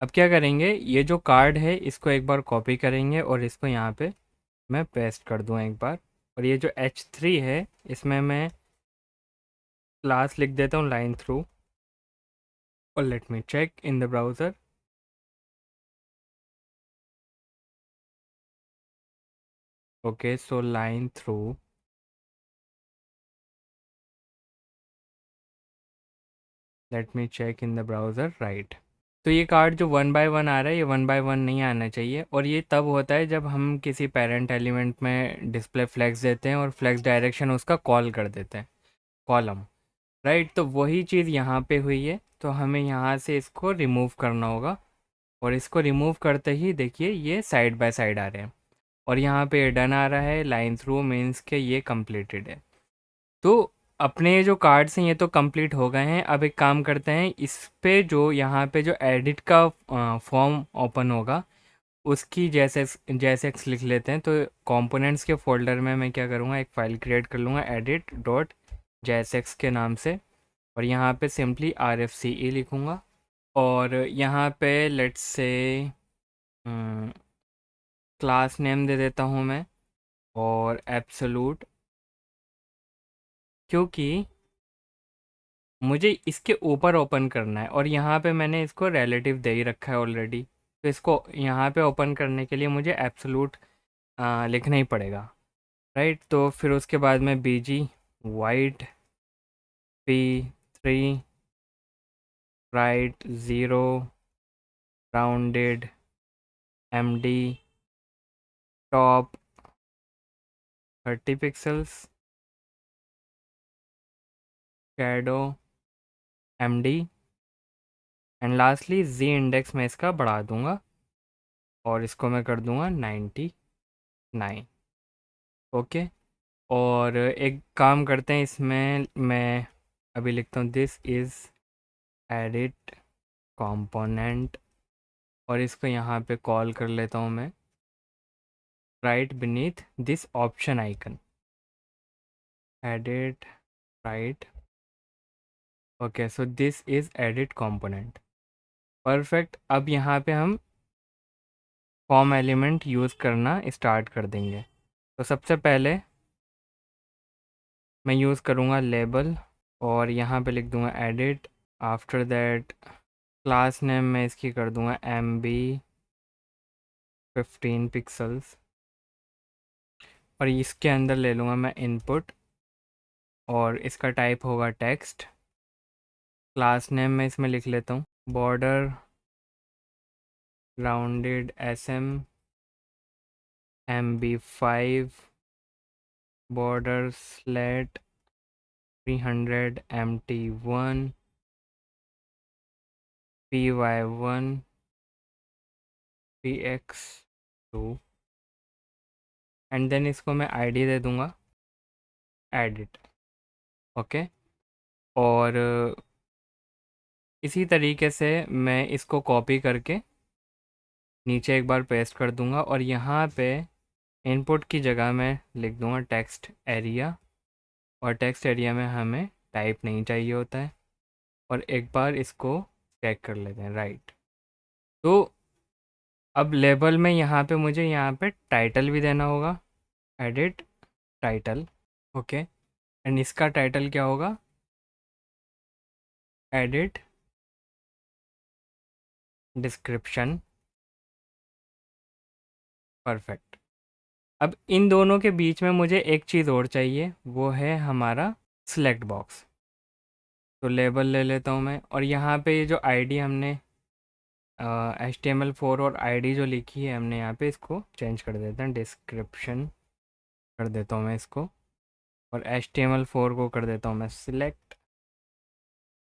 अब क्या करेंगे, ये जो कार्ड है इसको एक बार कॉपी करेंगे और इसको यहाँ पे मैं पेस्ट कर दूँ एक बार, और ये जो h3 है इसमें मैं क्लास लिख देता हूँ लाइन थ्रू, और let me check in the browser. Okay, so line through, let me check in the browser, right. तो ये कार्ड जो 1 बाय 1 आ रहा है, ये 1 बाय 1 नहीं आना चाहिए, और ये तब होता है जब हम किसी पेरेंट एलिमेंट में डिस्प्ले फ्लैग्स देते हैं और फ्लैग्स डायरेक्शन उसका कॉल कर देते हैं, कॉलम, राइट। तो वही चीज़ यहाँ पे हुई है, तो हमें यहाँ से इसको रिमूव करना होगा, और इसको रिमूव करते ही देखिए ये साइड बाय साइड आ रहे हैं, और यहाँ पे डन आ रहा है, लाइन थ्रू मीन्स के ये कंप्लीटेड है। तो अपने जो कार्ड्स हैं ये तो कंप्लीट हो गए हैं। अब एक काम करते हैं, इस पे जो यहाँ पे जो एडिट का फॉर्म ओपन होगा उसकी जैसे जैसे लिख लेते हैं। तो कंपोनेंट्स के फोल्डर में मैं क्या करूँगा, एक फ़ाइल क्रिएट कर लूँगा edit डॉट jsx के नाम से, और यहाँ पे सिंपली RFCE लिखूँगा, और यहाँ पे लेट्स से क्लास नेम दे देता हूँ मैं, और एब्सोलूट, क्योंकि मुझे इसके ऊपर ओपन करना है और यहाँ पे मैंने इसको रिलेटिव दे ही रखा है ऑलरेडी, तो इसको यहाँ पे ओपन करने के लिए मुझे एब्सोलूट लिखना ही पड़ेगा, राइट। तो फिर उसके बाद में BG white P3 right 0 rounded MD top 30 pixels shadow MD and lastly Z index में इसका बढ़ा दूंगा और इसको मैं कर दूंगा 99। ओके, और एक काम करते हैं, इसमें मैं अभी लिखता हूँ दिस इज़ एडिट कंपोनेंट और इसको यहाँ पे कॉल कर लेता हूँ मैं, right beneath this option icon, edit right. Okay, so this is edit component. Perfect. अब यहाँ पे हम फॉर्म एलिमेंट यूज़ करना स्टार्ट कर देंगे। तो सबसे पहले मैं यूज़ करूँगा लेबल, और यहाँ पे लिख दूँगा edit. After that class name मैं इसकी कर दूँगा MB15 पिक्सल्स, और इसके अंदर ले लूँगा मैं इनपुट, और इसका टाइप होगा टेक्स्ट। क्लास नेम मैं इसमें लिख लेता हूँ border rounded SM MB5 border slate 300 MT1 PY1 PX2, and then इसको मैं आईडी दे दूँगा एडिट। ओके, और इसी तरीके से मैं इसको कॉपी करके नीचे एक बार पेस्ट कर दूँगा, और यहाँ पे इनपुट की जगह मैं लिख दूँगा टेक्स्ट एरिया, और टेक्स्ट एरिया में हमें टाइप नहीं चाहिए होता है। और एक बार इसको चेक कर लेते हैं, राइट। तो अब लेबल में यहाँ पे मुझे यहाँ पे टाइटल भी देना होगा, एडिट टाइटल। ओके, एंड इसका टाइटल क्या होगा, एडिट डिस्क्रिप्शन। परफेक्ट। अब इन दोनों के बीच में मुझे एक चीज़ और चाहिए, वो है हमारा सिलेक्ट बॉक्स। तो लेबल ले लेता हूँ मैं, और यहाँ पे ये जो आईडी हमने HTML4 और आईडी जो लिखी है हमने यहाँ पे, इसको चेंज कर देते हैं, डिस्क्रिप्शन कर देता हूँ मैं इसको, और HTML4 को कर देता हूँ मैं सिलेक्ट,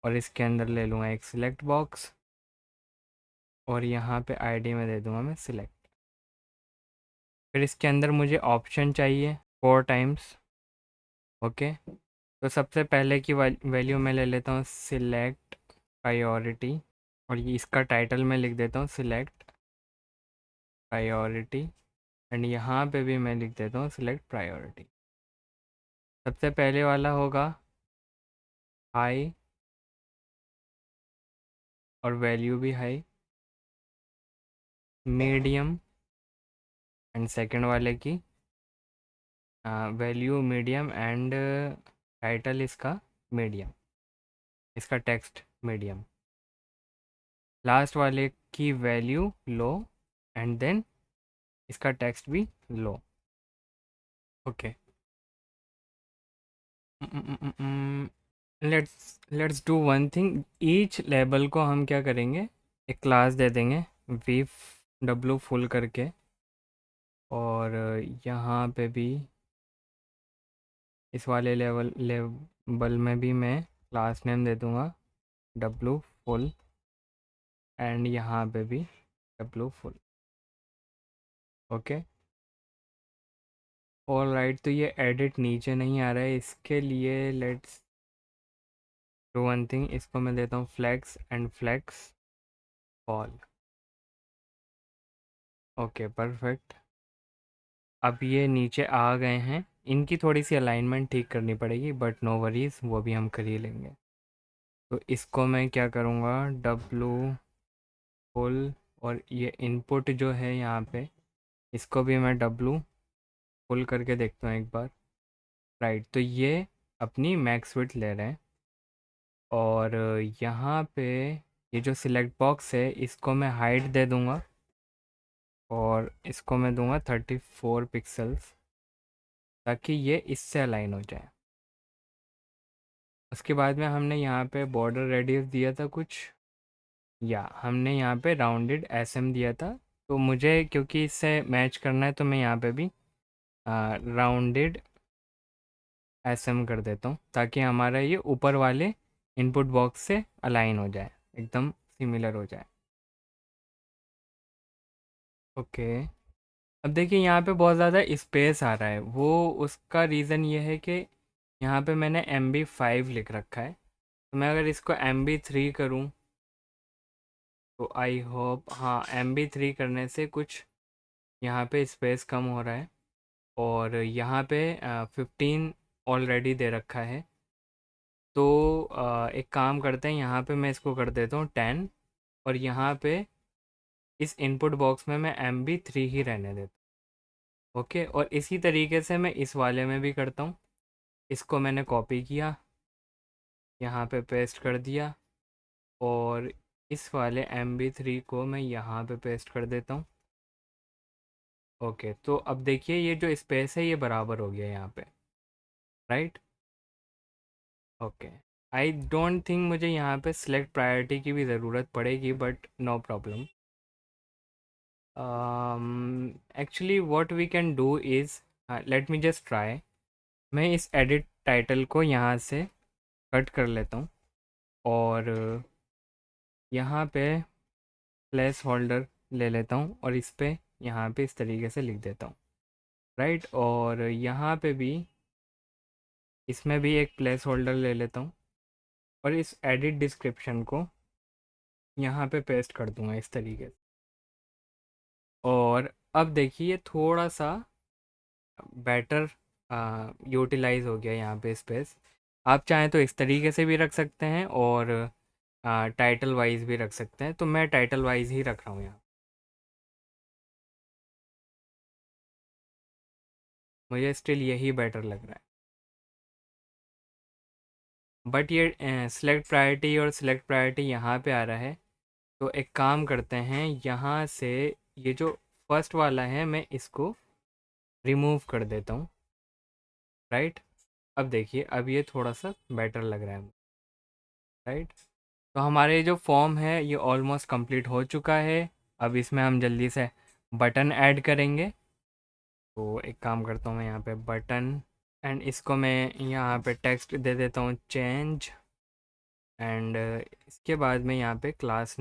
और इसके अंदर ले लूँगा एक सिलेक्ट बॉक्स, और यहाँ पे आईडी में दे दूँगा मैं सिलेक्ट। फिर इसके अंदर मुझे ऑप्शन चाहिए 4 टाइम्स। ओके, तो सबसे पहले की वैल्यू मैं ले लेता हूँ सिलेक्ट प्रायोरिटी, और ये इसका टाइटल मैं लिख देता हूँ सिलेक्ट प्रायोरिटी, एंड यहाँ पे भी मैं लिख देता हूँ सिलेक्ट प्रायोरिटी। सबसे पहले वाला होगा हाई, और वैल्यू भी हाई, मीडियम, एंड सेकंड वाले की वैल्यू मीडियम, एंड टाइटल इसका मीडियम, इसका टेक्स्ट मीडियम। लास्ट वाले की वैल्यू लो, एंड देन इसका टेक्स्ट भी low. Okay, let's do one thing. Each label को हम क्या करेंगे, एक क्लास दे देंगे वी डब्लू फुल करके, और यहाँ पे भी इस वाले लेबल में भी मैं क्लास नेम दे दूँगा डब्लू फुल, एंड यहाँ पे भी W full. Okay, all right. तो ये एडिट नीचे नहीं आ रहा है, इसके लिए लेट्स डू वन थिंग, इसको मैं देता हूँ flex and flex col. Okay, perfect. अब ये नीचे आ गए हैं, इनकी थोड़ी सी अलाइनमेंट ठीक करनी पड़ेगी, बट नो वरीज, वो भी हम कर ही लेंगे। तो इसको मैं क्या करूँगा, डब्लू फुल, और ये इनपुट जो है यहाँ पे, इसको भी मैं डब्लू फुल करके देखता हूँ एक बार, राइट। तो ये अपनी मैक्स विड्थ ले रहे हैं, और यहाँ पे ये जो सिलेक्ट बॉक्स है इसको मैं हाइट दे दूँगा, और इसको मैं दूंगा 34 पिक्सल्स, ताकि ये इससे अलाइन हो जाए। उसके बाद में हमने यहाँ पे बॉर्डर रेडियस दिया था कुछ, या हमने यहाँ पे राउंडेड SM दिया था। तो मुझे क्योंकि इससे मैच करना है, तो मैं यहाँ पे भी राउंडेड SM कर देता हूँ, ताकि हमारा ये ऊपर वाले इनपुट बॉक्स से अलाइन हो जाए, एकदम सिमिलर हो जाए। ओके, अब देखिए यहाँ पे बहुत ज़्यादा स्पेस आ रहा है, वो उसका रीज़न ये है कि यहाँ पे मैंने MB5 लिख रखा है। तो मैं अगर इसको MB3 करूँ, तो आई होप, हाँ, MB3 करने से कुछ यहाँ पे स्पेस कम हो रहा है। और यहाँ पे 15 ऑलरेडी दे रखा है। तो एक काम करते हैं, यहाँ पे मैं इसको कर देता हूँ 10। और यहाँ पे इस इनपुट बॉक्स में मैं MB3 ही रहने देता हूँ। ओके, और इसी तरीके से मैं इस वाले में भी करता हूँ। इसको मैंने कॉपी किया, यहाँ पे पेस्ट कर दिया, और इस वाले MB3 को मैं यहाँ पे पेस्ट कर देता हूँ। ओके, तो अब देखिए ये जो स्पेस है ये बराबर हो गया यहाँ पे, right. Okay, I don't think मुझे यहाँ पे सिलेक्ट प्रायोरिटी की भी ज़रूरत पड़ेगी, but no problem. Actually what we can do is, let me just try. मैं इस एडिट टाइटल को यहाँ से कट कर लेता हूँ, और यहाँ पे प्लेस होल्डर ले लेता हूँ, और इस पे यहाँ पे इस तरीके से लिख देता हूँ, राइट। और यहाँ पे भी, इसमें भी एक प्लेस होल्डर ले लेता हूँ, और इस एडिट डिस्क्रिप्शन को यहाँ पे पेस्ट कर दूँगा इस तरीके से। और अब देखिए थोड़ा सा बेटर यूटिलाइज हो गया यहाँ पे स्पेस। आप चाहें तो इस तरीके से भी रख सकते हैं, और टाइटल वाइज भी रख सकते हैं, तो मैं टाइटल वाइज ही रख रहा हूँ यहाँ। मुझे स्टिल यही बेटर लग रहा है। बट ये सिलेक्ट प्रायोरिटी और सिलेक्ट प्रायोरिटी यहाँ पे आ रहा है। तो एक काम करते हैं, यहाँ से ये जो फर्स्ट वाला है मैं इसको रिमूव कर देता हूँ, राइट। अब देखिए अब ये थोड़ा सा बेटर लग रहा है, राइट। तो हमारे जो फॉर्म है ये ऑलमोस्ट कंप्लीट हो चुका है। अब इसमें हम जल्दी से बटन ऐड करेंगे। तो एक काम करता हूँ मैं यहाँ पे बटन, एंड इसको मैं यहाँ पे टेक्स्ट दे देता हूँ चेंज। एंड इसके बाद में यहाँ पे क्लास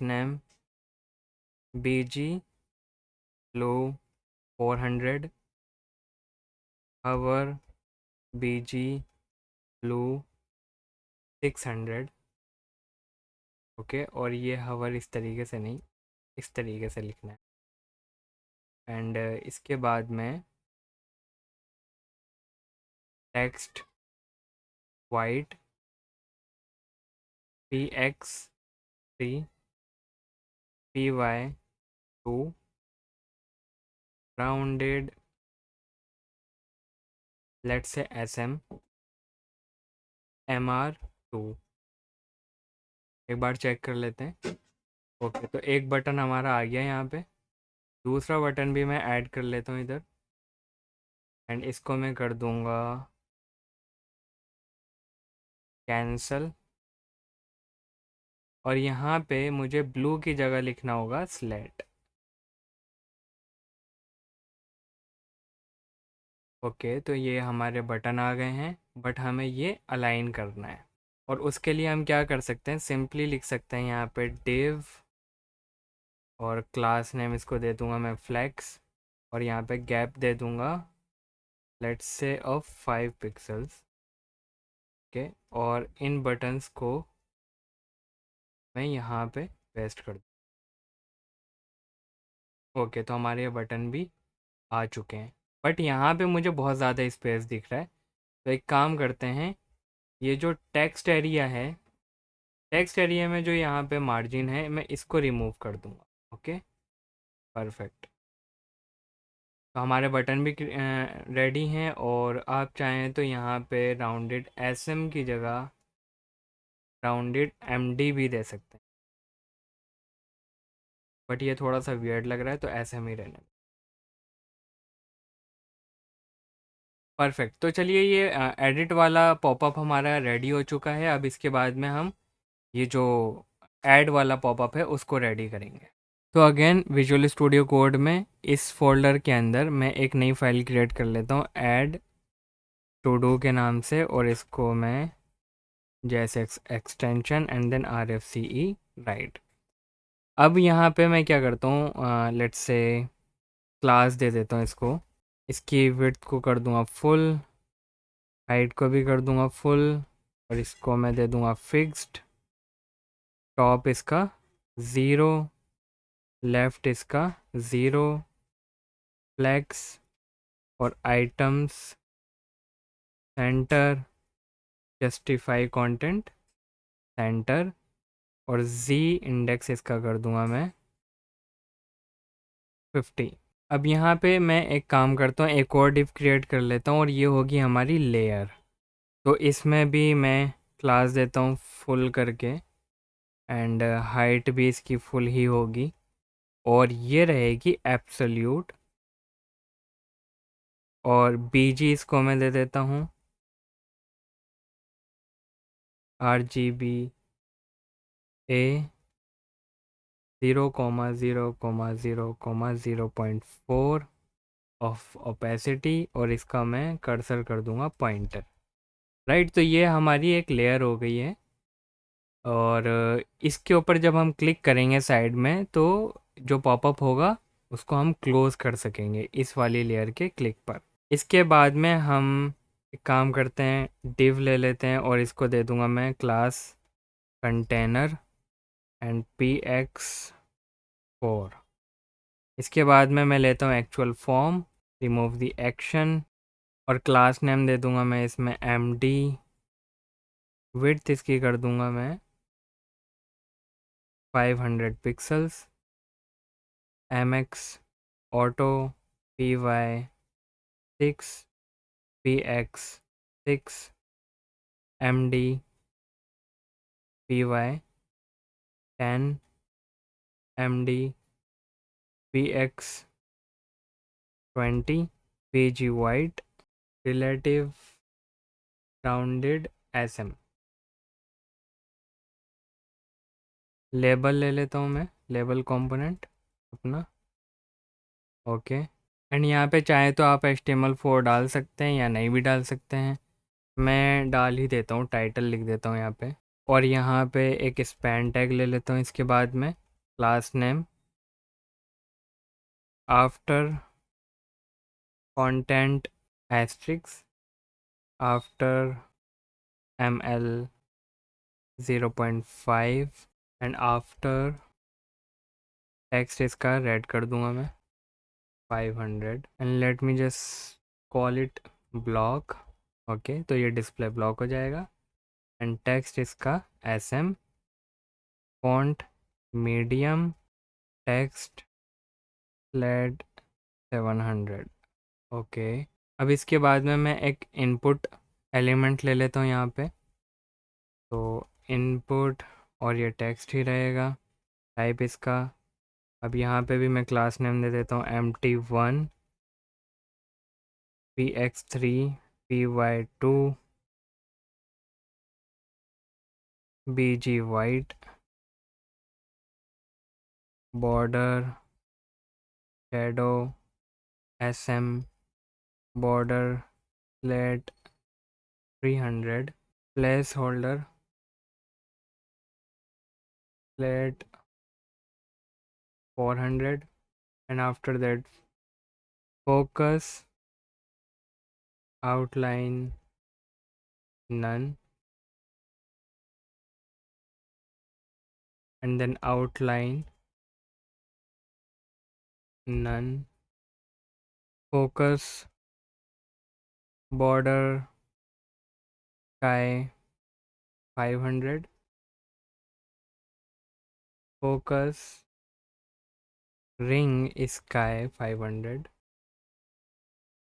नेम BG लो 400 hover BG लो 600। ओके, और ये हवर इस तरीके से नहीं, इस तरीके से लिखना है। एंड इसके बाद में text white PX3 PY2 rounded, let's say SM MR2। एक बार चेक कर लेते हैं। ओके, तो एक बटन हमारा आ गया यहाँ पे। दूसरा बटन भी मैं ऐड कर लेता हूँ इधर, एंड इसको मैं कर दूँगा कैंसल। और यहाँ पे मुझे ब्लू की जगह लिखना होगा स्लेट। ओके, तो ये हमारे बटन आ गए हैं, बट हमें ये अलाइन करना है। और उसके लिए हम क्या कर सकते हैं, सिंपली लिख सकते हैं यहाँ पे div, और क्लास नेम इसको दे दूँगा मैं फ्लेक्स, और यहाँ पे गैप दे दूँगा let's say of 5 pixels. Okay, और इन बटन्स को मैं यहाँ पे पेस्ट कर दूँ। ओके, तो हमारे ये बटन भी आ चुके हैं, बट यहाँ पे मुझे बहुत ज़्यादा स्पेस दिख रहा है। तो एक काम करते हैं, ये जो टेक्स्ट एरिया में जो यहाँ पे मार्जिन है मैं इसको रिमूव कर दूँगा। Okay, perfect. तो हमारे बटन भी रेडी हैं, और आप चाहें तो यहाँ पे राउंडेड SM की जगह राउंडेड MD भी दे सकते हैं, बट ये थोड़ा सा वियर्ड लग रहा है तो SM ही रहने। परफेक्ट, तो चलिए ये एडिट वाला पॉपअप हमारा रेडी हो चुका है। अब इसके बाद में हम ये जो ऐड वाला पॉपअप है उसको रेडी करेंगे। तो अगेन विजुअल स्टूडियो कोड में इस फोल्डर के अंदर मैं एक नई फाइल क्रिएट कर लेता हूँ ऐड टू डू के नाम से, और इसको मैं जैसे extension and then RFCE right. अब यहाँ पे मैं क्या करता हूँ, लेट्स से क्लास दे देता हूँ इसको। इसकी विड्थ को कर दूँगा फुल, हाइट को भी कर दूँगा फुल, और इसको मैं दे दूँगा फिक्स्ड। टॉप इसका 0, लेफ़्ट इसका 0, फ्लेक्स और items center, justify content center और जी इंडेक्स इसका कर दूंगा मैं 50। अब यहाँ पे मैं एक काम करता हूँ, एक और डिव क्रिएट कर लेता हूँ और ये होगी हमारी लेयर। तो इसमें भी मैं क्लास देता हूँ फुल करके एंड हाइट भी इसकी फुल ही होगी और ये रहेगी एब्सोल्यूट। और बीजी इसको मैं दे देता हूँ RGB A 0,0,0,0.4 ऑफ ओपेसिटी और इसका मैं कर्सर कर दूंगा पॉइंटर। राइट, तो ये हमारी एक लेयर हो गई है और इसके ऊपर जब हम क्लिक करेंगे साइड में तो जो पॉपअप होगा उसको हम क्लोज़ कर सकेंगे इस वाली लेयर के क्लिक पर। इसके बाद में हम एक काम करते हैं, डिव ले लेते हैं और इसको दे दूंगा मैं क्लास कंटेनर एंड px4। इसके बाद में मैं लेता हूँ actual form, remove the action और क्लास नेम दे दूंगा मैं इसमें md। विड्थ इसकी कर दूंगा मैं 500 pixels. mx auto py6 px6 md py10 md px20 pg white relative rounded sm। Label ले लेता हूँ मैं, लेबल कंपोनेंट अपना, ओके। एंड यहाँ पे चाहे तो आप HTML4 डाल सकते हैं या नहीं भी डाल सकते हैं, मैं डाल ही देता हूँ, टाइटल लिख देता हूँ यहाँ पे। और यहाँ पे एक स्पैन टैग ले लेता हूँ इसके बाद में, class name after content asterisk after ml 0.5 and after text इसका रेड कर दूंगा मैं 500 and let me just call it block. Okay, तो ये डिस्प्ले ब्लॉक हो जाएगा एंड टेक्स्ट इसका SM font medium text flat 700। Okay, अब इसके बाद में मैं एक इनपुट एलिमेंट ले लेता हूँ यहाँ पे, तो इनपुट और ये टेक्स्ट ही रहेगा, टाइप इसका। अब यहाँ पे भी मैं क्लास नेम दे देता हूँ empty1 px3 py2 bg white border shadow sm border flat 300 placeholder flat 400 and after that focus outline none and then outline none, focus border sky 500, focus ring sky 500,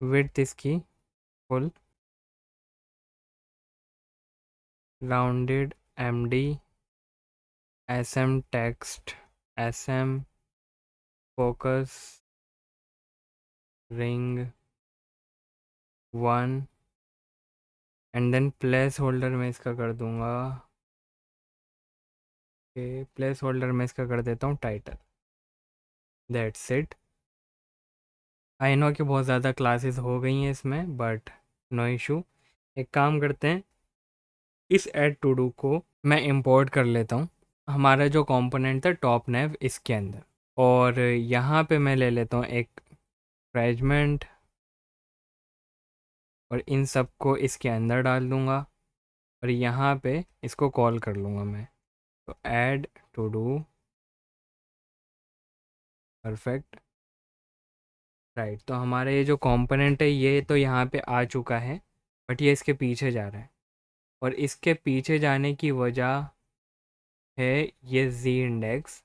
width इसकी full, rounded md sm text sm focus ring 1 and then placeholder में इसका कर दूंगा, okay, place holder में इसका कर देता हूँ title. That's it. I know कि बहुत ज़्यादा क्लासेस हो गई हैं इसमें, बट नो इशू। एक काम करते हैं, इस ऐड टू डू को मैं इंपोर्ट कर लेता हूँ हमारा जो कंपोनेंट था टॉप नेव इसके अंदर, और यहाँ पे मैं ले लेता हूँ एक फ्रेगमेंट और इन सब को इसके अंदर डाल दूँगा और यहाँ पे इसको कॉल कर लूँगा मैं। तो add to do, perfect, right. तो हमारा ये जो कंपोनेंट है ये तो यहाँ पे आ चुका है, बट ये इसके पीछे जा रहा है, और इसके पीछे जाने की वजह है ये जी इंडेक्स।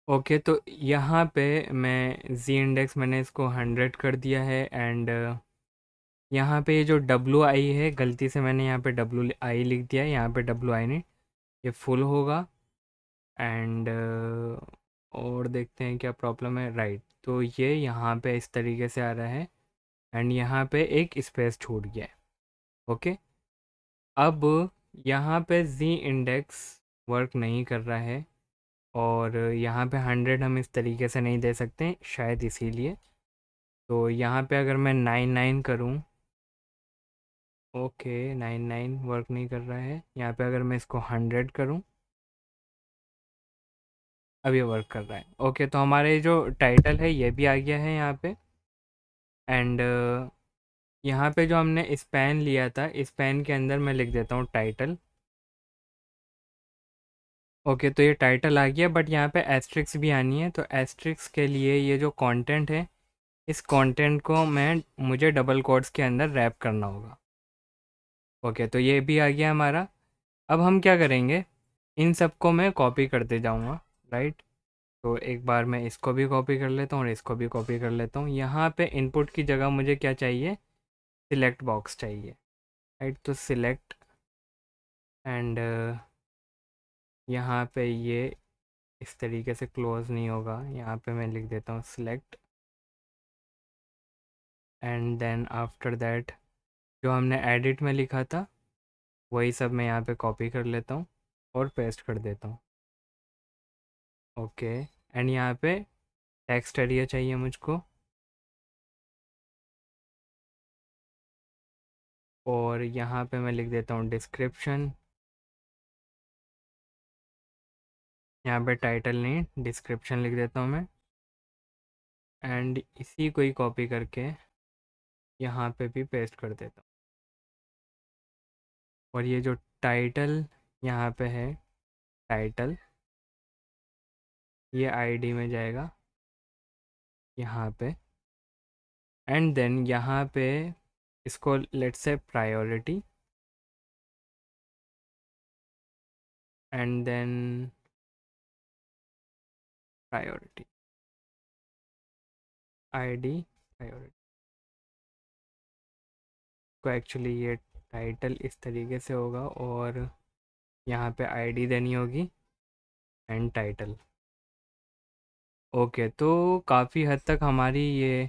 ओके, तो यहाँ पे मैं जी इंडेक्स मैंने इसको 100 कर दिया है, एंड यहाँ पे ये जो डब्लू आई है, गलती से मैंने यहाँ पे डब्लू आई लिख दिया है, यहाँ पे डब्लू आई नहीं, ये फुल होगा। एंड और देखते हैं क्या प्रॉब्लम है, राइट। तो ये यहाँ पे इस तरीके से आ रहा है, एंड यहाँ पे एक स्पेस छूट गया है। ओके, अब यहाँ पे जी इंडेक्स वर्क नहीं कर रहा है, और यहाँ पे 100 हम इस तरीके से नहीं दे सकते, शायद इसीलिए। तो यहाँ पे अगर मैं 99 करूँ, ओके 99 वर्क नहीं कर रहा है। यहाँ पे अगर मैं इसको 100 करूँ, अब ये वर्क कर रहा है। ओके, तो हमारे जो टाइटल है ये भी आ गया है यहाँ पे, एंड यहाँ पे जो हमने स्पैन लिया था, इस पैन के अंदर मैं लिख देता हूँ टाइटल। ओके, तो ये टाइटल आ गया, बट यहाँ पे एस्ट्रिक्स भी आनी है। तो एस्ट्रिक्स के लिए ये जो कंटेंट है, इस कंटेंट को मुझे डबल कोट्स के अंदर रैप करना होगा। ओके, तो ये भी आ गया हमारा। अब हम क्या करेंगे, इन सबको मैं कॉपी करते जाऊँगा, राइट। तो एक बार मैं इसको भी कॉपी कर लेता हूँ और इसको भी कॉपी कर लेता हूँ। यहाँ पे इनपुट की जगह मुझे क्या चाहिए, सिलेक्ट बॉक्स चाहिए, राइट। तो सिलेक्ट, एंड यहाँ पे ये इस तरीके से क्लोज नहीं होगा, यहाँ पे मैं लिख देता हूँ select, and then after that जो हमने एडिट में लिखा था वही सब मैं यहाँ पे कॉपी कर लेता हूँ और पेस्ट कर देता हूँ। ओके, एंड यहाँ पे टेक्स्ट एरिया चाहिए मुझको, और यहाँ पे मैं लिख देता हूँ डिस्क्रिप्शन। यहाँ पे टाइटल नहीं, डिस्क्रिप्शन लिख देता हूँ मैं, एंड इसी को ही कॉपी करके यहाँ पे भी पेस्ट कर देता हूँ। और ये जो टाइटल यहाँ पे है, टाइटल, ये आईडी में जाएगा यहाँ पे, एंड देन यहाँ पे इसको let's say priority, and then priority ID priority को, एक्चुअली ये टाइटल इस तरीके से होगा, और यहाँ पे आईडी देनी होगी एंड टाइटल। ओके, तो काफ़ी हद तक हमारी ये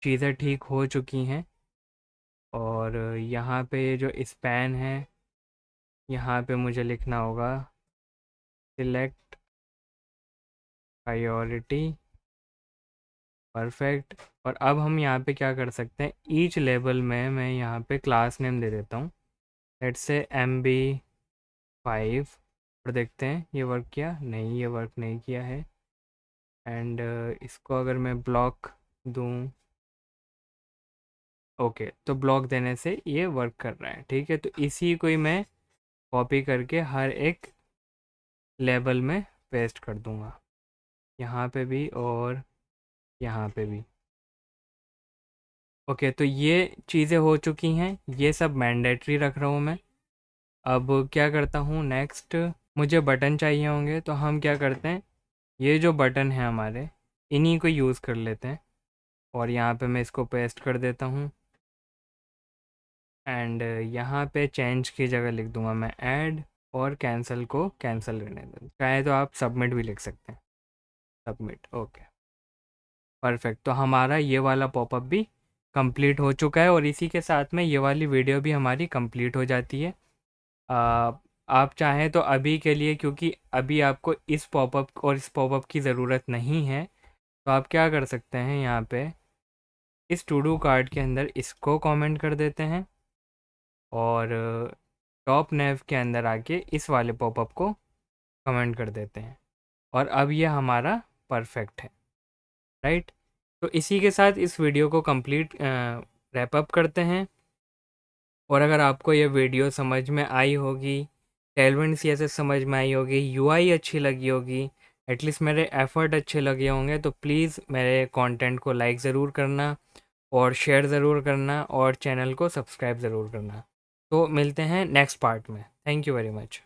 चीज़ें ठीक हो चुकी हैं, और यहाँ पे जो स्पैन है, यहाँ पे मुझे लिखना होगा सिलेक्ट प्रायोरिटी, परफेक्ट। और अब हम यहाँ पे क्या कर सकते हैं, ईच लेबल में मैं यहाँ पे क्लास नेम दे देता हूँ, लेट्स से MB5, और देखते हैं ये वर्क किया, नहीं ये वर्क नहीं किया है। एंड इसको अगर मैं ब्लॉक दूँ, ओके, तो ब्लॉक देने से ये वर्क कर रहा है, ठीक है। तो इसी को ही मैं कॉपी करके हर एक लेबल में पेस्ट कर दूँगा, यहाँ पे भी और यहाँ पे भी। ओके, तो ये चीज़ें हो चुकी हैं, ये सब मैंडेटरी रख रहा हूँ मैं। अब क्या करता हूँ नेक्स्ट, मुझे बटन चाहिए होंगे, तो हम क्या करते हैं, ये जो बटन है हमारे, इन्हीं को यूज़ कर लेते हैं, और यहाँ पे मैं इसको पेस्ट कर देता हूँ, एंड यहाँ पे चेंज की जगह लिख दूँगा मैं ऐड, और कैंसिल को कैंसिल रहने दें, चाहे तो आप सबमिट भी लिख सकते हैं, सबमिट। Okay, perfect. तो हमारा ये वाला पॉपअप भी कंप्लीट हो चुका है, और इसी के साथ में ये वाली वीडियो भी हमारी कंप्लीट हो जाती है। आ, आप चाहें तो अभी के लिए, क्योंकि अभी आपको इस पॉपअप और इस पॉपअप की ज़रूरत नहीं है, तो आप क्या कर सकते हैं, यहाँ पे इस टू डू कार्ड के अंदर इसको कमेंट कर देते हैं, और टॉप नेव के अंदर आके इस वाले पॉपअप को कमेंट कर देते हैं, और अब ये हमारा परफेक्ट है, राइट। तो इसी के साथ इस वीडियो को कंप्लीट रैप अप करते हैं, और अगर आपको ये वीडियो समझ में आई होगी, टेलविंड सीएसएस समझ में आई होगी, यूआई अच्छी लगी होगी, एटलीस्ट मेरे एफ़र्ट अच्छे लगे होंगे, तो प्लीज़ मेरे कंटेंट को लाइक ज़रूर करना और शेयर ज़रूर करना और चैनल को सब्सक्राइब ज़रूर करना। तो मिलते हैं नेक्स्ट पार्ट में। Thank you very much.